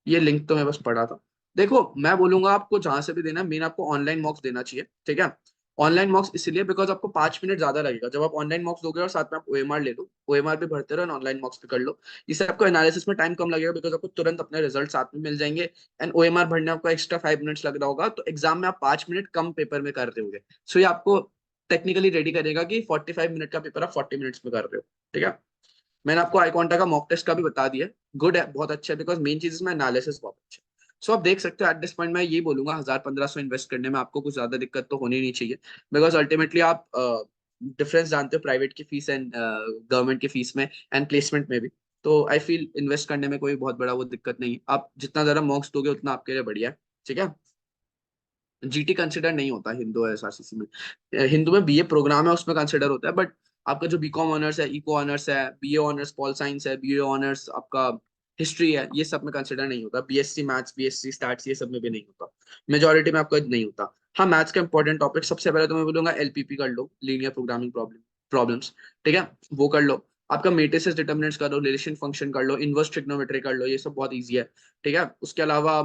ये लिंक तो मैं बस पढ़ा था। देखो मैं बोलूंगा आपको जहां से भी देना है, मेन आपको ऑनलाइन मॉक्स देना चाहिए, ठीक है। ऑनलाइन मॉक्स इसलिए बिकॉज आपको 5 मिनट ज्यादा लगेगा। जब आप ऑनलाइन मॉक्स दोगे और साथ में आप ओएमआर ले लो, ओएमआर भी भरते रहो, ऑनलाइन मॉक्स भी कर लो, इससे आपको एनालिसिस में टाइम कम लगेगा बिकॉज आपको तुरंत अपने रिजल्ट साथ में मिल जाएंगे। एंड ओएमआर भरने आपको एक्स्ट्रा 5 मिनट्स लग रहा होगा, तो एग्जाम में आप 5 मिनट कम पेपर में कर रहे होगे। सो ये आपको टेक्निकली रेडी करेगा कि 45 मिनट का पेपर आप 40 मिनट्स में कर रहे हो। ठीक है, मैंने आपको आईकॉन्टा का मॉक टेस्ट का भी बता दिया। गुड है, बहुत अच्छा है, बिकॉज मेन चीज इसमें एनालिसिस बहुत अच्छा है। सो आप देख सकते हो एट दिस पॉइंट मैं ये बोलूंगा 1000-1500 इन्वेस्ट करने में आपको कुछ ज्यादा दिक्कत तो होनी नहीं चाहिए। बिकॉज अल्टीमेटली आप डिफरेंस जानते हो प्राइवेट की फीस एंड गवर्नमेंट की फीस में एंड प्लेसमेंट में भी। तो आई फील इन्वेस्ट करने में कोई बहुत बड़ा वो दिक्कत नहीं है। आप जितना ज्यादा मॉक्स दोगे उतना आपके लिए बढ़िया है। ठीक है, जीटी कंसिडर नहीं होता हिंदू एसआरसीसी में। हिंदू में बीए प्रोग्राम है उसमें कंसिडर होता है, बट आपका जो बीकॉम ऑनर्स है, इको ऑनर्स है, बीए ऑनर्स पॉल साइंस है, बीए ऑनर्स आपका हिस्ट्री है, ये सब में कंसिडर नहीं होता। बीएससी मैथ्स, बीएससी स्टैट्स, ये सब में भी नहीं होता। मेजोरिटी में आपका नहीं होता। हाँ, मैथ्स का इंपॉर्टेंट टॉपिक सबसे पहले तो मैं बोलूंगा एलपीपी कर लो, लीनियर प्रोग्रामिंग प्रॉब्लम्स। ठीक है, वो कर लो। आपका मेट्रिसेस डिटर्मिनेंट्स कर लो, रिलेशन फंक्शन कर लो, इनवर्स ट्रिग्नोमेट्री कर लो, ये सब बहुत ईजी है। ठीक है, उसके अलावा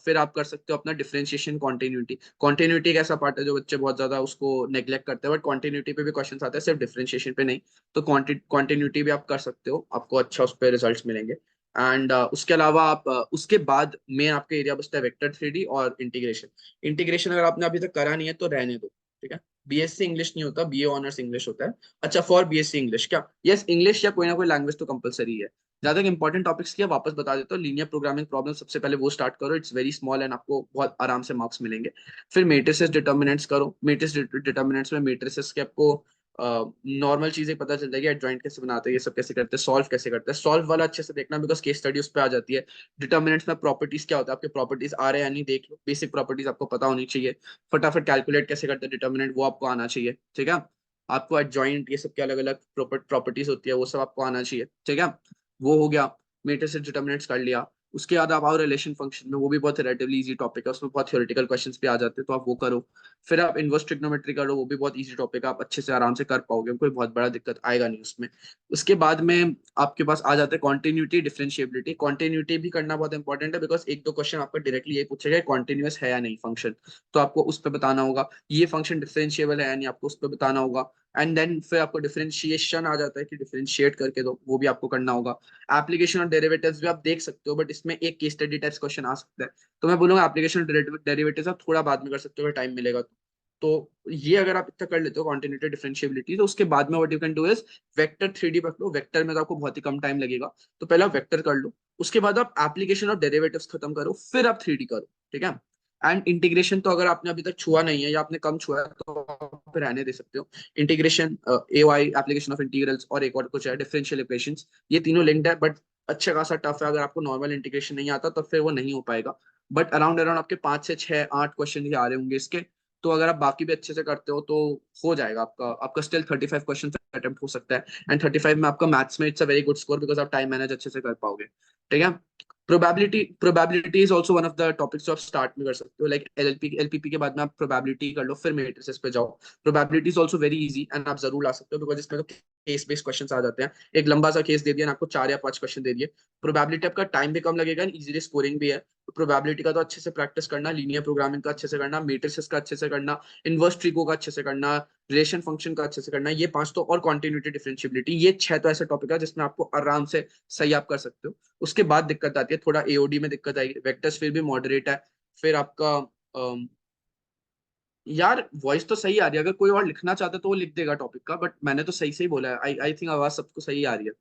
फिर आप कर सकते हो अपना डिफरेंशिएशन, कॉन्टिन्यूटी। कॉन्टिन्यूटी एक ऐसा पार्ट है जो बच्चे बहुत ज्यादा उसको नेग्लेक्ट करते हैं, बट कॉन्टिन्यूटी पे भी क्वेश्चन आते हैं, सिर्फ डिफरेंशिएशन पे नहीं। तो कॉन्टिन्यूटी भी आप कर सकते हो, आपको अच्छा उस पर रिजल्ट मिलेंगे। एंड उसके अलावा आप उसके बाद में आपका एरिया बचता है वेक्टर 3D और इंटीग्रेशन। इंटीग्रेशन अगर आपने अभी तक करा नहीं है तो रहने दो। ठीक है, बीएससी इंग्लिश नहीं होता, बीए ऑनर्स इंग्लिश होता है। अच्छा, फॉर बीएससी इंग्लिश क्या, यस इंग्लिश या कोई ना कोई लैंग्वेज तो कंपलसरी है। ज्यादा इंपॉर्टेंट टॉपिक्स की वापस बता देता हूँ। लीनियर प्रोग्रामिंग प्रॉब्लम सबसे पहले वो स्टार्ट करो, इट्स वेरी स्मॉल एंड आपको बहुत आराम से मार्क्स मिलेंगे। फिर मेट्रिसेस डिटर्मिनेंट्स करो। मेट्रिस डिटर्मिनेंट्स में मेट्रिसेस के आपको नॉर्मल चीजें पता चल जाएगी, एडजॉइंट कैसे बनाते हैं, ये सब कैसे करते हैं, सॉल्व कैसे करते हैं। सॉल्व वाला अच्छे से देखना बिकॉज केस स्टडी उस पर आ जाती है। डिटर्मिनेंट्स में प्रॉपर्टीज क्या होता है, आपके प्रॉपर्टीज आ रहे हैं या नहीं देख लो, बेसिक प्रॉपर्टीज आपको पता होनी चाहिए। फटाफट कैलकुलेट कैसे करते हैं डिटर्मिनेंट, वो आपको आना चाहिए। ठीक है, आपको एडजॉइंट ये सब के अलग अलग प्रॉपर्टीज होती है, वो सब आपको आना चाहिए। ठीक है, वो हो गया। मेट्रिसेस डिटर्मिनेंट्स कर लिया। उसके बाद आप आओ रिलेशन फंक्शन में, वो भी बहुत रिलेटिवली इजी टॉपिक है, उसमें बहुत थ्योरेटिकल क्वेश्चंस भी आ जाते हैं, तो आप वो करो। फिर आप इनवर्स ट्रिग्नोमेट्री करो, वो भी बहुत इजी टॉपिक है, आप अच्छे से आराम से कर पाओगे, कोई बहुत बड़ा दिक्कत आएगा नहीं उसमें। उसके बाद में आपके पास आ जाता है कॉन्टिन्यूटी, डिफरेंशिएबिलिटी। कॉन्टिन्यूटी भी करना बहुत इंपॉर्टेंट है बिकॉज एक दो क्वेश्चन आपका डायरेक्टली ये पूछेगा कॉन्टिन्यूअस है या नहीं फंक्शन, तो आपको उस पर बताना होगा। ये फंक्शन डिफरेंशिएबल है या नहीं, आपको उस पर बताना होगा। एंड देन फिर आपको डिफरेंशिएशन आ जाता है कि डिफरेंशिएट करके दो, वो भी आपको करना होगा। एप्लीकेशन और डेरिवेटिव्स भी आप देख सकते हो, बट इसमें एक केस स्टडी टाइप्स क्वेश्चन आ सकता है। तो मैं बोलूंगा एप्लीकेशन डेरिवेटिव्स आप थोड़ा बाद में कर सकते हो, टाइम मिलेगा तो ये अगर आप इतना कर लेते हो कॉन्टिन्यूटी डिफरेंशिएबिलिटी, तो उसके बाद में what you can do is vector 3D पकड़ लो। वेक्टर में तो आपको बहुत ही कम टाइम लगेगा, तो पहले आप वेक्टर कर लो। उसके बाद आप एप्लीकेशन और डेरिवेटिव्स खत्म करो, फिर आप 3D करो। ठीक है, एंड इंटीग्रेशन तो अगर आपने अभी तक छुआ नहीं है या आपने कम छुआ है तो आप रहने दे सकते हो। Integration A Y, application of integrals, और एक और कुछ है डिफरेंशियल इक्वेशंस, ये तीनों लिंक्ड है, बट अच्छा खासा टफ है। अगर आपको नॉर्मल इंटीग्रेशन नहीं आता तो फिर वो नहीं हो पाएगा। बट अराउंड अराउंड आपके 5 से 6 8 क्वेश्चन ही आ रहे होंगे इसके। तो अगर आप बाकी भी अच्छे से करते हो तो हो जाएगा आपका। आपका स्टिल 35 क्वेश्चन अटेम्प्ट हो सकता है। एंड 35 में आपका मैथ्स में it's a very good score because आप टाइम मैनेज अच्छे से कर पाओगे। ठीक है, probability is also one of the topics जो आप स्टार्ट में कर सकते हो। लाइक एलपीपी के बाद में आप प्रोबेबिलिटी कर लो, फिर मेट्रिसेस पे जाओ। Probability is also very easy and आप जरूर ला सकते हो बिकॉज इसमें तो केस बेस्ड क्वेश्चन आ जाते हैं। एक लंबा सा केस दे दिया, आपको 4 या 5 क्वेश्चन दे दिए। प्रोबेबिलिटी आपका टाइम भी कम लगेगा, इजीली स्कोरिंग भी है। प्रोबेबिलिटी का तो अच्छे से प्रैक्टिस करना, लीनियर प्रोग्रामिंग का अच्छे से करना, मेट्रिसेस का अच्छे से करना, इनवर्स ट्रिको का अच्छे से करना, रिलेशन फंक्शन का अच्छे से करना, ये 5 तो, और कॉन्टिन्यूटी डिफरेंशिएबिलिटी, ये 6 तो ऐसे टॉपिक है जिसमें आपको आराम से सही आप कर सकते हो। उसके बाद दिक्कत आती है थोड़ा एओडी में दिक्कत आएगी। वेक्टर्स फिर भी मॉडरेट है। फिर आपका यार वॉइस तो सही आ रही है, अगर कोई और लिखना चाहता है तो वो लिख देगा टॉपिक का, बट मैंने तो सही सही बोला है। आई आई थिंक आवाज सबको सही आ रही है।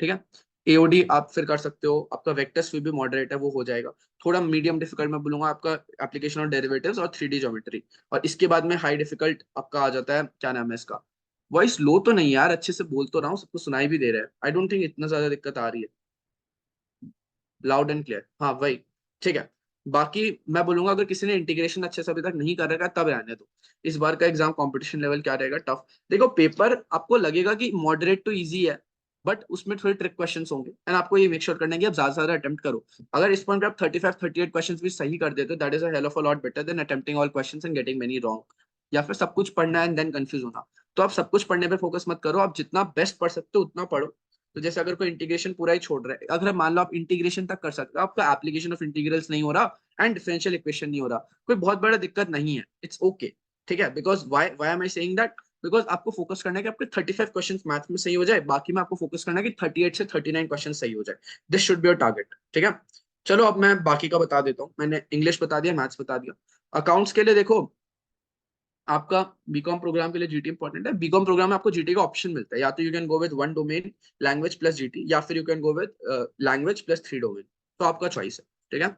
ठीक है, एओडी आप फिर कर सकते हो। आपका वेक्टर्स फिर भी मॉडरेट है, वो हो जाएगा। थोड़ा मीडियम डिफिकल्ट मैं बोलूंगा आपका एप्लीकेशन और डेरिवेटिव्स और 3D ज्योमेट्री। और इसके बाद में हाई डिफिकल्ट आपका आ जाता है, क्या नाम है इसका। वॉइस लो तो नहीं यार, अच्छे से बोल तो रहा हूँ, सबको सुनाई भी दे रहा है। आई डोंट थिंक इतना ज्यादा दिक्कत आ रही है। लाउड एंड क्लियर, हाँ वही। ठीक है, बाकी मैं बोलूंगा अगर किसी ने इंटीग्रेशन अच्छे से अभी तक नहीं कर रखा है, तब रहने दो। इस बार का एग्जाम कंपटीशन लेवल क्या रहेगा, टफ। देखो पेपर आपको लगेगा कि मॉडरेट टू इजी है, बट उसमें थोड़े ट्रिक क्वेश्चंस होंगे एंड आपको ये मेक श्योर करना है कि आप ज्यादा से ज्यादा अटेम्प्ट करो। अगर इस पॉइंट पे आप 35-38 क्वेश्चंस भी सही कर देते हो, that is a hell of a lot better than attempting all questions and getting many wrong. या फिर सब कुछ पढ़ना है एंड देन कंफ्यूज होना। तो आप सब कुछ पढ़ने पे फोकस मत करो, आप जितना बेस्ट पढ़ सकते हो उतना पढ़ो। तो जैसे अगर कोई इंटीग्रेशन पूरा ही छोड़ रहा है, अगर मान लो आप इंटीग्रेशन तक कर सकते हो, आपका एप्लीकेशन ऑफ इंटीग्रल्स नहीं हो रहा एंड डिफरेंशियल इक्वेशन नहीं हो रहा, कोई बहुत बड़ा दिक्कत नहीं है, इट्स ओके। ठीक है, because why am I saying that, because आपको फोकस करना है कि आपके 35 क्वेश्चंस मैथ में सही हो जाए, बाकी में आपको फोकस करना है कि 38 से 39 क्वेश्चन सही हो जाए। This should be your target, ठीक है। चलो अब मैं बाकी का बता देता हूँ। मैंने इंग्लिश बता दिया, मैथ्स बता दिया। अकाउंट्स के लिए देखो, आपका बीकॉम प्रोग्राम के लिए जीटी इंपॉर्टेंट है। बीकॉम प्रोग्राम में आपको जीटी का ऑप्शन मिलता है, या तो you can go with one domain language plus GT, या फिर you can go with language plus 3 domain. तो आपका चॉइस है, ठीक है।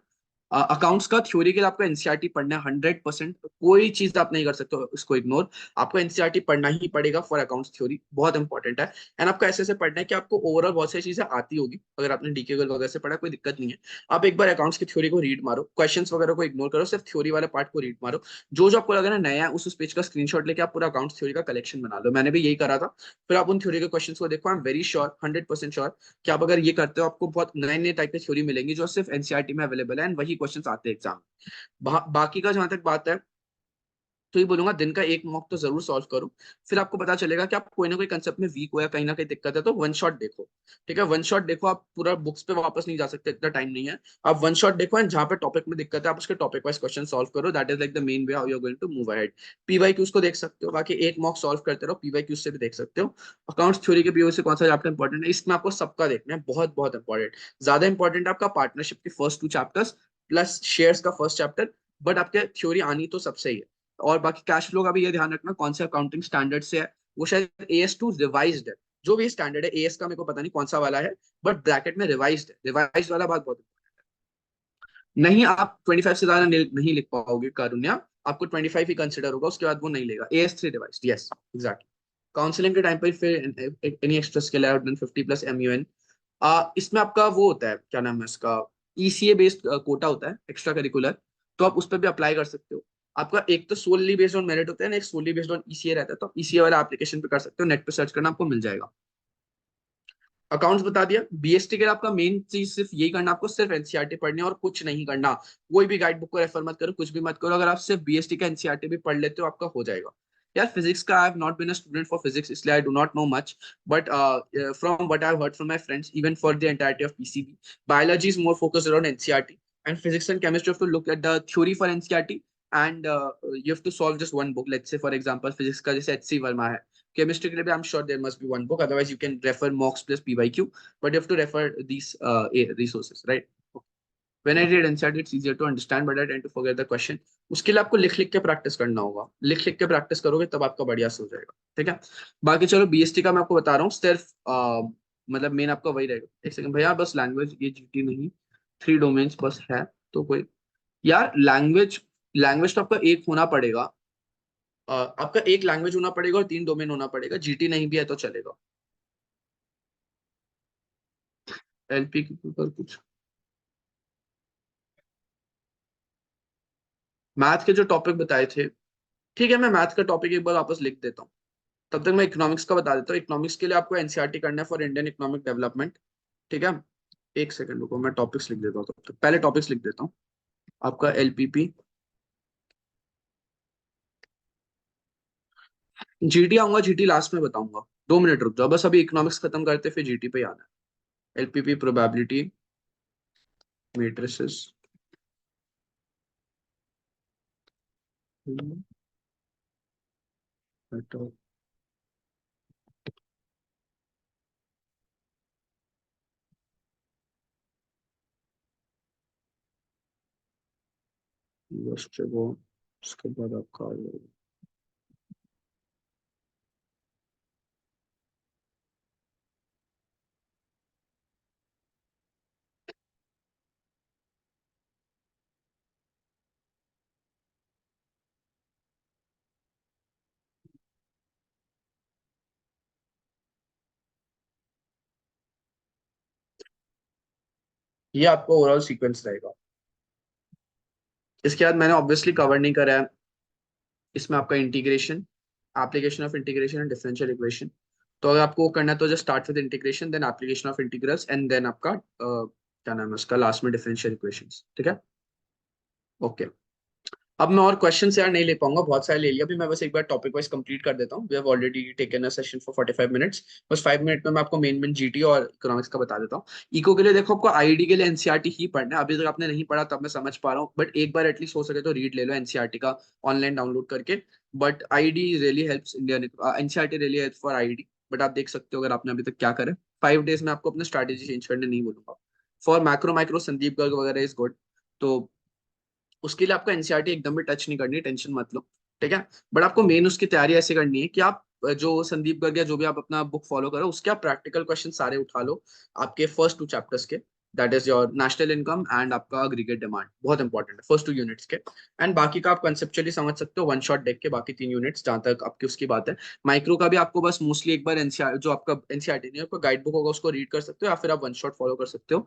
अकाउंट्स का थ्योरी के लिए आपको एनसीईआरटी पढ़ना है 100%। कोई चीज आप नहीं कर सकते हो इसको इग्नोर। आपको एनसीईआरटी पढ़ना ही पड़ेगा फॉर अकाउंट्स थ्योरी, बहुत इंपॉर्टेंट है। एंड आपको ऐसे ऐसे पढ़ना है कि आपको ओवरऑल बहुत सारी चीजें आती होगी। अगर आपने डीके वगैरह से पढ़ा, कोई दिक्कत नहीं है। आप एक बार अकाउंट्स की थ्योरी को रीड मारो, क्वेश्चंस वगैरह को इग्नोर करो, सिर्फ थ्योरी वाले पार्ट को रीड मारो। जो जो आपको लग रहा है नया है, उस पेज का स्क्रीनशॉट लेके आप पूरा अकाउंट्स थ्योरी का कलेक्शन बना लो। मैंने भी यही करा था। फिर आप उन थ्योरी के क्वेश्चंस को देखो। I am very sure, 100% sure कि आप अगर ये करते हो, आपको बहुत नए नए टाइप की थ्योरी मिलेंगी जो सिर्फ एनसीईआरटी में अवेलेबल है, एंड वही क्वेश्चंस आते हैं एग्जाम। बाकी का जहां तक बात है, तो ये बोलूंगा दिन का एक मॉक तो जरूर सॉल्व करो। फिर आपको पता चलेगा कि आप कोई ना कोई कंसेप्ट में वीक हो या कहीं ना कहीं दिक्कत है, तो वन शॉट देखो। ठीक है, वन शॉट देखो। आप पूरा बुक्स पे वापस नहीं जा सकते, इतना टाइम नहीं है। आप वन शॉट देखो, एंड जहां पे टॉपिक में दिक्कत है आप उसके टॉपिक वाइज क्वेश्चन सॉल्व करो। That is like the main way how you are going to move ahead. PYQs को देख सकते हो, बाकी एक मॉक सॉल्व करते रहो, पीवाईक्यूज से भी देख सकते हो। अकाउंट्स थ्योरी के पीओ से कौन सा चैप्टर इंपॉर्टेंट है, इसमें आपको सबका देखना है, बहुत बहुत इंपॉर्टेंट। ज्यादा इंपॉर्टेंट है आपका पार्टनरशिप के फर्स्ट 2 चैप्टर्स प्लस शेयर्स का फर्स्ट चैप्टर। बट आपके थ्योरी आनी तो सबसे ही है। और बाकी कैश फ्लो का भी ये ध्यान रखना कौन से अकाउंटिंग स्टैंडर्ड से है। वो शायद AS2 रिवाइज्ड है। जो भी स्टैंडर्ड है एएस का, मेरे को पता नहीं कौन सा वाला है, बट ब्रैकेट में रिवाइज्ड है। रिवाइज्ड वाला बात बहुत नहीं। आप 25 से ज्यादा नहीं लिख पाओगे कारुण्या। आपको 25 ही कंसिडर होगा, उसके बाद वो नहीं लेगा। AS3 revised, yes exactly. Counselling के टाइम पर फिर any extra skill I have done 50 plus MUN। इसमें आपका वो होता है, क्या नाम है इसका, ECA बेस्ड कोटा होता है, एक्स्ट्रा करिकुलर। तो आप उस पर भी अप्लाई कर सकते हो। आपका एक तो सोलली बेस्ड ऑन मेरिट होता है ना, एक सोलली बेस्ड ऑन ECA रहता है। तो आप ECA वाला एप्लीकेशन पे कर सकते हो, नेट पे सर्च करना आपको मिल जाएगा। अकाउंट्स बता दिया। BST के लिए आपका मेन चीज सिर्फ यही करना, आपको सिर्फ एनसीईआरटी पढ़नी है और कुछ नहीं करना। कोई भी गाइड बुक को रेफर मत करो, कुछ भी मत करो। अगर आप सिर्फ BST का एनसीईआरटी भी पढ़ लेते हो, आपका हो जाएगा। यार फिजिक्स का, I have not been a student for physics, इसलिए I do not know much. But from what I have heard from my friends, even for the entirety of PCB, biology is more focused around NCERT, and physics and chemistry have to look at the theory for NCERT, and you have to solve just one book. Let's say for example physics का जैसे HC वर्मा है, केमिस्ट्री के लिए भी I am sure there must be one book, otherwise you can refer mocks plus PYQ, but you have to refer these resources, right? When I read NCERT, it's easier to understand, but I tend to forget the question. उसके लिए आपको लिख लिख के प्रैक्टिस करना होगा। लिख लिख के प्रैक्टिस करोगे तब आपका बढ़िया से हो जाएगा, ठीक है। बाकी चलो BST का मैं आपको बता रहा हूँ। सिर्फ मतलब मेन आपका वही रहेगा। एक सेकंड भैया, बस लैंग्वेज ये GT नहीं, 3 डोमेन्स बस है। तो कोई, यार लैंग्वेज, लैंग्वेज तो आपका एक होना पड़ेगा। आपका एक लैंग्वेज होना पड़ेगा और 3 डोमेन होना पड़ेगा। GT नहीं भी है तो चलेगा। LP के ऊपर कुछ मैथ के जो टॉपिक बताए थे, ठीक है, मैं मैथ का टॉपिक एक बार वापस लिख देता हूँ। तब तक मैं इकोनॉमिक्स का बता देता हूँ। इकोनॉमिक्स के लिए आपको एनसीईआरटी करना है फॉर इंडियन इकोनॉमिक डेवलपमेंट, ठीक है। एक सेकंड रुको, मैं टॉपिक्स लिख देता हूँ तब तक। पहले टॉपिक्स लिख देता हूँ। आपका LPP, GT आऊंगा, GT लास्ट में बताऊंगा। 2 मिनट रुक जाओ बस, अभी इकोनॉमिक्स खत्म करते फिर GT पे आना है। LPP प्रोबेबिलिटी मेट्रिसेस, उसके बाद आपका ये आपका ओवरऑल सीक्वेंस रहेगा। इसके बाद मैंने ऑब्वियसली कवर नहीं करा है इसमें आपका integration, application of integration and differential equation. तो अगर आपको वो करना है तो just start with integration, then application of integrals, and then आपका क्या नाम है उसका, लास्ट में डिफरेंशियल इक्वेशंस, ठीक है। ओके। अब मैं और क्वेश्चन यार नहीं ले पाऊंगा, बहुत सारे ले लिया अभी, मैं बस एक बार टॉपिक वाइज कंप्लीट कर देता हूँ। We have already taken a session for 45 minutes. बस 5 मिनट में मैं आपको मेन मेन जीटी और इकोनॉमिक्स का बता देता हूँ। इको के लिए देखो, आपको आईडी के लिए एनसीईआरटी ही पढ़ना है। अभी तक आपने नहीं पढ़ा तब मैं समझ पा रहा हूँ, बट एक बार एटलीस्ट हो सके तो रीड ले लो एनसीईआरटी का, ऑनलाइन डाउनलोड करके। But ID really helps Indian, NCERT really help for ID. But आप देख सकते हो अगर आपने अभी तक क्या करे। 5 डेज में आपको अपना स्ट्रैटेजी चेंज करने नहीं बोलूंगा। For macro micro Sandeep Garg वगैरह इज गुड। तो उसके लिए आपको एनसीईआरटी एकदम भी टच नहीं करनी, टेंशन मत लो। ठीक है। बट आपको मेन उसकी तैयारी ऐसे करनी है कि आप जो संदीप गर्ग या जो भी आप अपना बुक फॉलो करो, उसके आप प्रैक्टिकल क्वेश्चन सारे उठा लो आपके फर्स्ट 2 चैप्टर्स के। That is your national income and आपका अग्रीगेट डिमांड, बहुत इंपॉर्टेंट है फर्स्ट 2 यूनिट्स के। एंड बाकी का आप कंसेप्चुअली समझ सकते हो वन शॉट देख के, बाकी 3 यूनिट्स जहां तक आपकी उसकी बात है। माइक्रो का भी आपको बस मोस्टली एक बार एनसीआर जो आपका एनसीआरटी नहीं है, आपका गाइड बुक होगा उसको रीड कर सकते हो, या फिर आप वन शॉट फॉलो कर सकते हो।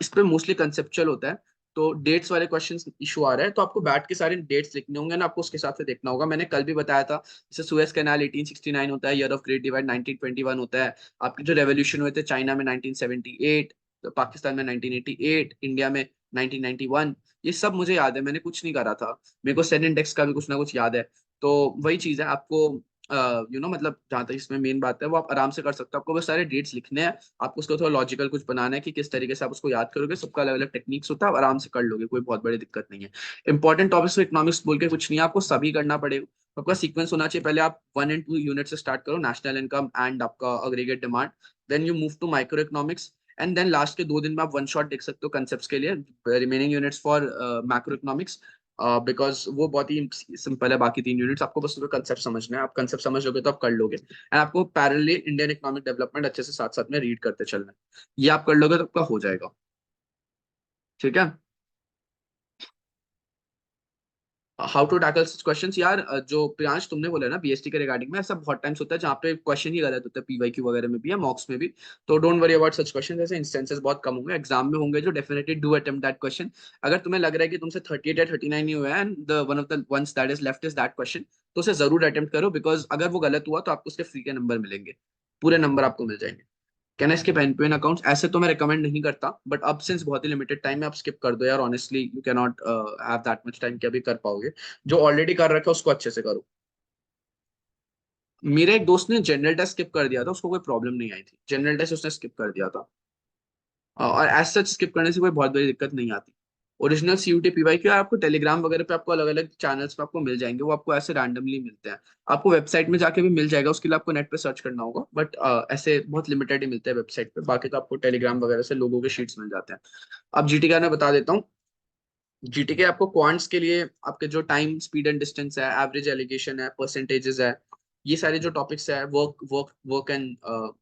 इस पे मोस्टली कंसेप्चुअल होता है। तो डेट्स वाले क्वेश्चंस इशू आ रहा है, तो आपको बैठ के सारे डेट्स लिखने होंगे ना, आपको उसके हिसाब से देखना होगा। मैंने कल भी बताया था, जैसे सुएज कैनाल 1869 होता है, ईयर ऑफ ग्रेट डिवाइड 1921 होता है, आपके जो रेवोल्यूशन हुए थे चाइना में 1978, तो पाकिस्तान में 1988, इंडिया में 1991। ये सब मुझे याद है, मैंने कुछ नहीं करा था। मेरे को सेन इंडेक्स का भी कुछ ना कुछ याद है। तो वही चीज है आपको, मतलब जहां तक इसमें मेन बात है वो आप आराम से कर सकते हो। आपको बस सारे डेट्स लिखने हैं, आपको उसको थोड़ा लॉजिकल कुछ बनाना है कि किस तरीके से आप उसको याद करोगे। सबका अलग अलग टेक्निक्स होता है, आप आराम से कर लोगे, कोई बहुत बड़ी दिक्कत नहीं है। इंपॉर्टेंट टॉपिक्स इकोनॉमिक्स बोल के कुछ नहीं है, आपको सभी करना पड़ेगा। आपका सीक्वेंस होना चाहिए, पहले आप 1 and 2 यूनिट से स्टार्ट करो, नेशनल इनकम एंड आपका aggregate demand. Then you move to micro economics, and then last के 2 दिन में आप वन शॉट देख सकते हो कंसेप्ट के लिए, remaining units for macro economics. Because वो बहुत ही सिंपल है, बाकी 3 यूनिट्स आपको बस उसका कंसेप्ट समझना है। आप कंसेप्ट समझ लोगे तो आप कर लोगे, एंड आपको पैरेलली इंडियन इकोनॉमिक डेवलपमेंट अच्छे से साथ साथ में रीड करते चलना है। ये आप कर लोगे तो आपका हो जाएगा। ठीक है। How to tackle such questions यार, जो प्रियांश तुमने बोला ना बीएसटी के रिगार्डिंग में, ऐसा बहुत टाइम्स होता है जहाँ पे क्वेश्चन ही गलत होता है, पीवाईक्यू वगैरह में भी या मॉक्स में भी। तो don't worry about such question, ऐसे इंस्टेंसेस बहुत कम होंगे, एग्जाम में होंगे जो definitely do attempt that question. अगर तुम्हें लग रहा है कि तुमसे 38 या 39 ही हुआ है, and the one of the ones that is left is that question, तो उसे जरूर अटेम्प्ट करो, बिकॉज अगर वो गलत हुआ तो आपको उसके फ्री के नंबर मिलेंगे, पूरे नंबर आपको मिल जाएंगे। Can I skip NPN accounts? ऐसे तो मैं रिकमेंड नहीं करता, बट अब सिंस बहुत ही लिमिटेड टाइम है, आप स्किप कर दो यार। Honestly you can not have that much time कि अभी कर पाओगे। जो ऑलरेडी कर रखा है उसको अच्छे से करो। मेरे एक दोस्त ने जनरल टेस्ट स्किप कर दिया था, उसको कोई प्रॉब्लम नहीं आई थी, जनरल टेस्ट उसने स्किप कर दिया था। और एज सच स्किप करने से कोई बहुत बड़ी दिक्कत नहीं आती। ओरिजिनल सीयूटी पीवाई क्यू आपको टेलीग्राम वगैरह पे आपको अलग अलग चैनल्स पे आपको मिल जाएंगे, वो आपको ऐसे रैंडमली मिलते हैं। आपको वेबसाइट में जाके भी मिल जाएगा, उसके लिए आपको नेट पे सर्च करना होगा, बट ऐसे बहुत लिमिटेड ही मिलते हैं वेबसाइट पे। बाकी तो आपको टेलीग्राम वगैरह से लोगों के शीट्स मिल जाते हैं। अब जीटी का मैं बता देता हूँ। जीटी के आपको क्वांट्स के लिए आपके जो टाइम स्पीड एंड डिस्टेंस है, एवरेज एलिगेशन है, परसेंटेजेस है, ये सारे जो टॉपिक्स है, work work work and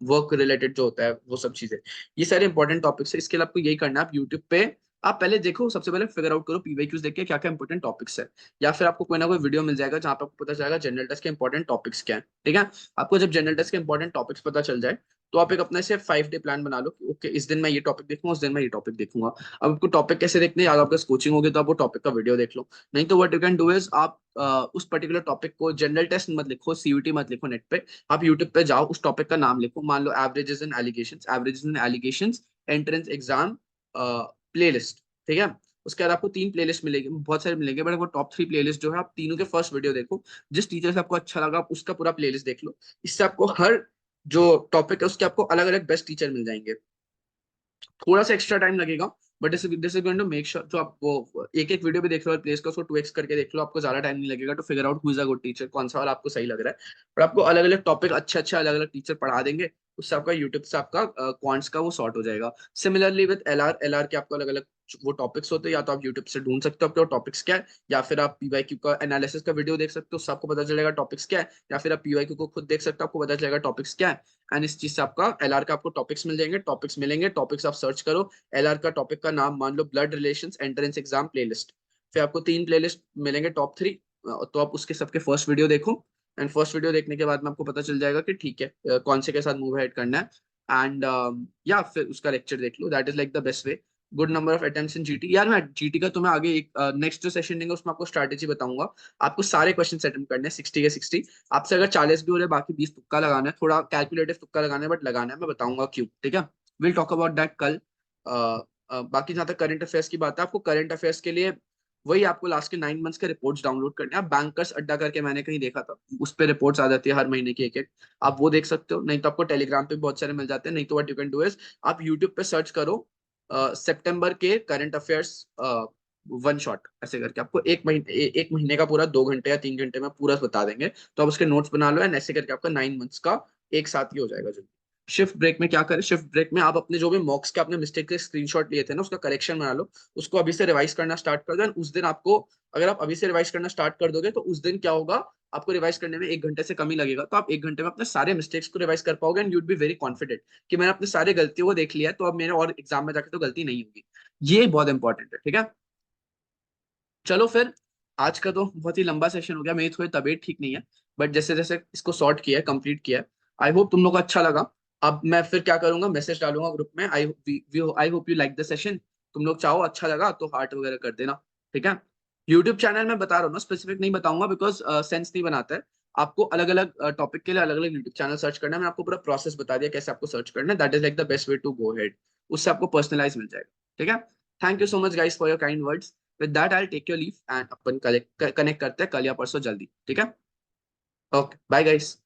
work related जो होता है वो सब चीजें, ये सारे इंपॉर्टेंट टॉपिक्स है। इसके लिए आपको यही करना है, आप यूट्यूब पे आप पहले देखो, सबसे पहले फिगर आउट करो पीवाईक्यूज देख के क्या क्या इंपॉर्टेंट टॉपिक्स है। या फिर आपको कोई ना कोई वीडियो मिल जाएगा जहाँ पे आपको पता चलेगा जनरल टेस्ट के इंपॉर्टेंट टॉपिक्स क्या है। ठीक है। आपको जब जनरल टेस्ट के इंपॉर्टेंट टॉपिक्स पता चल जाए, तो आप एक अपने से 5 डे प्लान बना लो कि ओके इस दिन मैं ये टॉपिक देखूंगा, उस दिन मैं ये टॉपिक देखूंगा। अब आपको टॉपिक कैसे देखने हैं, अगर आपके कोचिंग होगी तो आप वो टॉपिक का वीडियो देख लो। नहीं तो what you can do is आप उस पर्टिकुलर टॉपिक को, जनरल टेस्ट मत लिखो, सीयूटी मत लिखो नेट पे, आप यूट्यूब पे जाओ, उस टॉपिक का नाम लिखो, मान लो averages and alligations, averages and alligations entrance exam playlist. ठीक है। उसके बाद आपको 3 प्लेलिस्ट मिलेगी, बहुत सारे मिलेंगे, बट वो टॉप 3 प्लेलिस्ट जो है, आप तीनों के फर्स्ट वीडियो देखो। जिस टीचर से आपको अच्छा लगा आप उसका पूरा प्लेलिस्ट देख लो। इससे आपको हर जो टॉपिक है उसके आपको अलग अलग बेस्ट टीचर मिल जाएंगे। थोड़ा सा एक्स्ट्रा टाइम लगेगा, but this is going to make sure, जो आप वो एक एक वीडियो भी देख लो और प्लेस का उसको 2x करके देख लो, आपको ज्यादा टाइम नहीं लगेगा to figure out who is a good teacher, कौन सा वाला आपको सही लग रहा है। पर आपको अलग अलग टॉपिक अच्छे अच्छे अलग अलग टीचर पढ़ा देंगे, उससे आपका यूट्यूब से आपका क्वांट्स का वो सॉर्ट हो जाएगा। सिमिलरली विद एलआर के आपको अलग अलग वो टॉपिक्स होते हैं, या तो आप यूट्यूब से ढूंढ सकते हो आपके टॉपिक्स क्या है, या फिर आप पीवाईक्यू का एनालिसिस का वीडियो देख सकते हो, उससे आपको पता चलेगा टॉपिक्स क्या है, या फिर आप पीवाईक्यू को खुद देख सकते हो, आपको पता चलेगा टॉपिक्स क्या है। एंड इस चीज से आपका एलआर का आपको टॉपिक्स मिल जाएंगे, टॉपिक्स मिलेंगे, टॉपिक्स आप सर्च करो। एलआर का टॉपिक का नाम मान low blood relations entrance exam playlist. फिर आपको 3 प्लेलिस्ट मिलेंगे टॉप 3, तो आप उसके सबके फर्स्ट वीडियो देखो। एंड फर्स्ट वीडियो देखने के बाद में आपको पता चल जाएगा कि ठीक है कौन से के साथ मूव हेड करना है। एंड या फिर उसका लेक्चर देख लो, that is like the best way. Good number of attempts in GT यार। मैं जीटी का तुम्हें आगे एक नेक्स्ट जो सेशन देंगे उसमें आपको स्ट्रैटेजी बताऊंगा। आपको सारे क्वेश्चन अटेम्प्ट करने हैं 60 के 60। आपसे अगर 40 भी हो रहे, बाकी 20 तुक्का लगाना है, थोड़ा कैलकुलेटिव तुक्का लगाना है, बट लगाना है, मैं बताऊंगा क्यों। ठीक है। विल टॉक अबाउट दैट कल। बाकी जहाँ तक करंट अफेयर्स की बात है, आपको करंट अफेयर्स के लिए वही आपको लास्ट के 9 मंथ्स के रिपोर्ट्स डाउनलोड करने हैं। आप बैंकर्स अड्डा करके मैंने कहीं देखा था, उस पे रिपोर्ट्स आ जाती है हर महीने की एक एक, आप वो देख सकते हो। नहीं तो आपको टेलीग्राम पे भी बहुत सारे मिल जाते हैं। नहीं तो what you can do is आप यूट्यूब पे सर्च करो सितंबर के करंट अफेयर्स वन शॉट, ऐसे करके आपको एक महीने का पूरा 2 घंटे या 3 घंटे में पूरा बता देंगे। तो आप उसके नोट्स बना लो एंड ऐसे करके आपका 9 मंथ्स का एक साथ ही हो जाएगा जल्दी। शिफ्ट ब्रेक में क्या करें, शिफ्ट ब्रेक में आप अपने जो भी मॉक्स के आपने मिस्टेक के स्क्रीनशॉट लिए थे ना, उसका करेक्शन बना लो, उसको अभी से रिवाइज करना स्टार्ट कर दो। एंड उस दिन आपको, अगर आप अभी से रिवाइज करना स्टार्ट कर दोगे तो उस दिन क्या होगा, आपको रिवाइज करने में 1 घंटे से कम ही लगेगा। तो आप 1 घंटे में अपने सारे मिस्टेक्स को रिवाइज कर पाओगे and you'd be very confident कि मैंने अपने सारे गलतियों को देख लिया है, तो अब मेरे और एग्जाम में जाके तो गलती नहीं होगी। ये बहुत इंपॉर्टेंट है, ठीक है। चलो फिर, आज का तो बहुत ही लंबा सेशन हो गया, मेरी थोड़ी तबीयत ठीक नहीं है, बट जैसे जैसे इसको सॉर्ट किया है, कंप्लीट किया है, आई होप तुम लोग को अच्छा लगा। अब मैं फिर क्या करूंगा, मैसेज डालूंगा ग्रुप में, I hope you like the session. तुम लोग चाहो अच्छा लगा तो हार्ट वगैरह कर देना, ठीक है। यूट्यूब चैनल में बता रहा हूँ ना, स्पेसिफिक नहीं बताऊंगा बिकॉज सेंस नहीं बनाता है। आपको अलग अलग टॉपिक के लिए अलग अलग यूट्यूब चैनल सर्च करना है। मैं आपको पूरा प्रोसेस बता दिया कैसे आपको सर्च करना है, that is like the best way to go head. उससे आपको पर्सनलाइज मिल जाएगा, ठीक है। Thank you so much guys for your kind words. With that I take your leave and अपन कनेक्ट करते हैं कल या परसों जल्दी, ठीक है। Okay bye guys.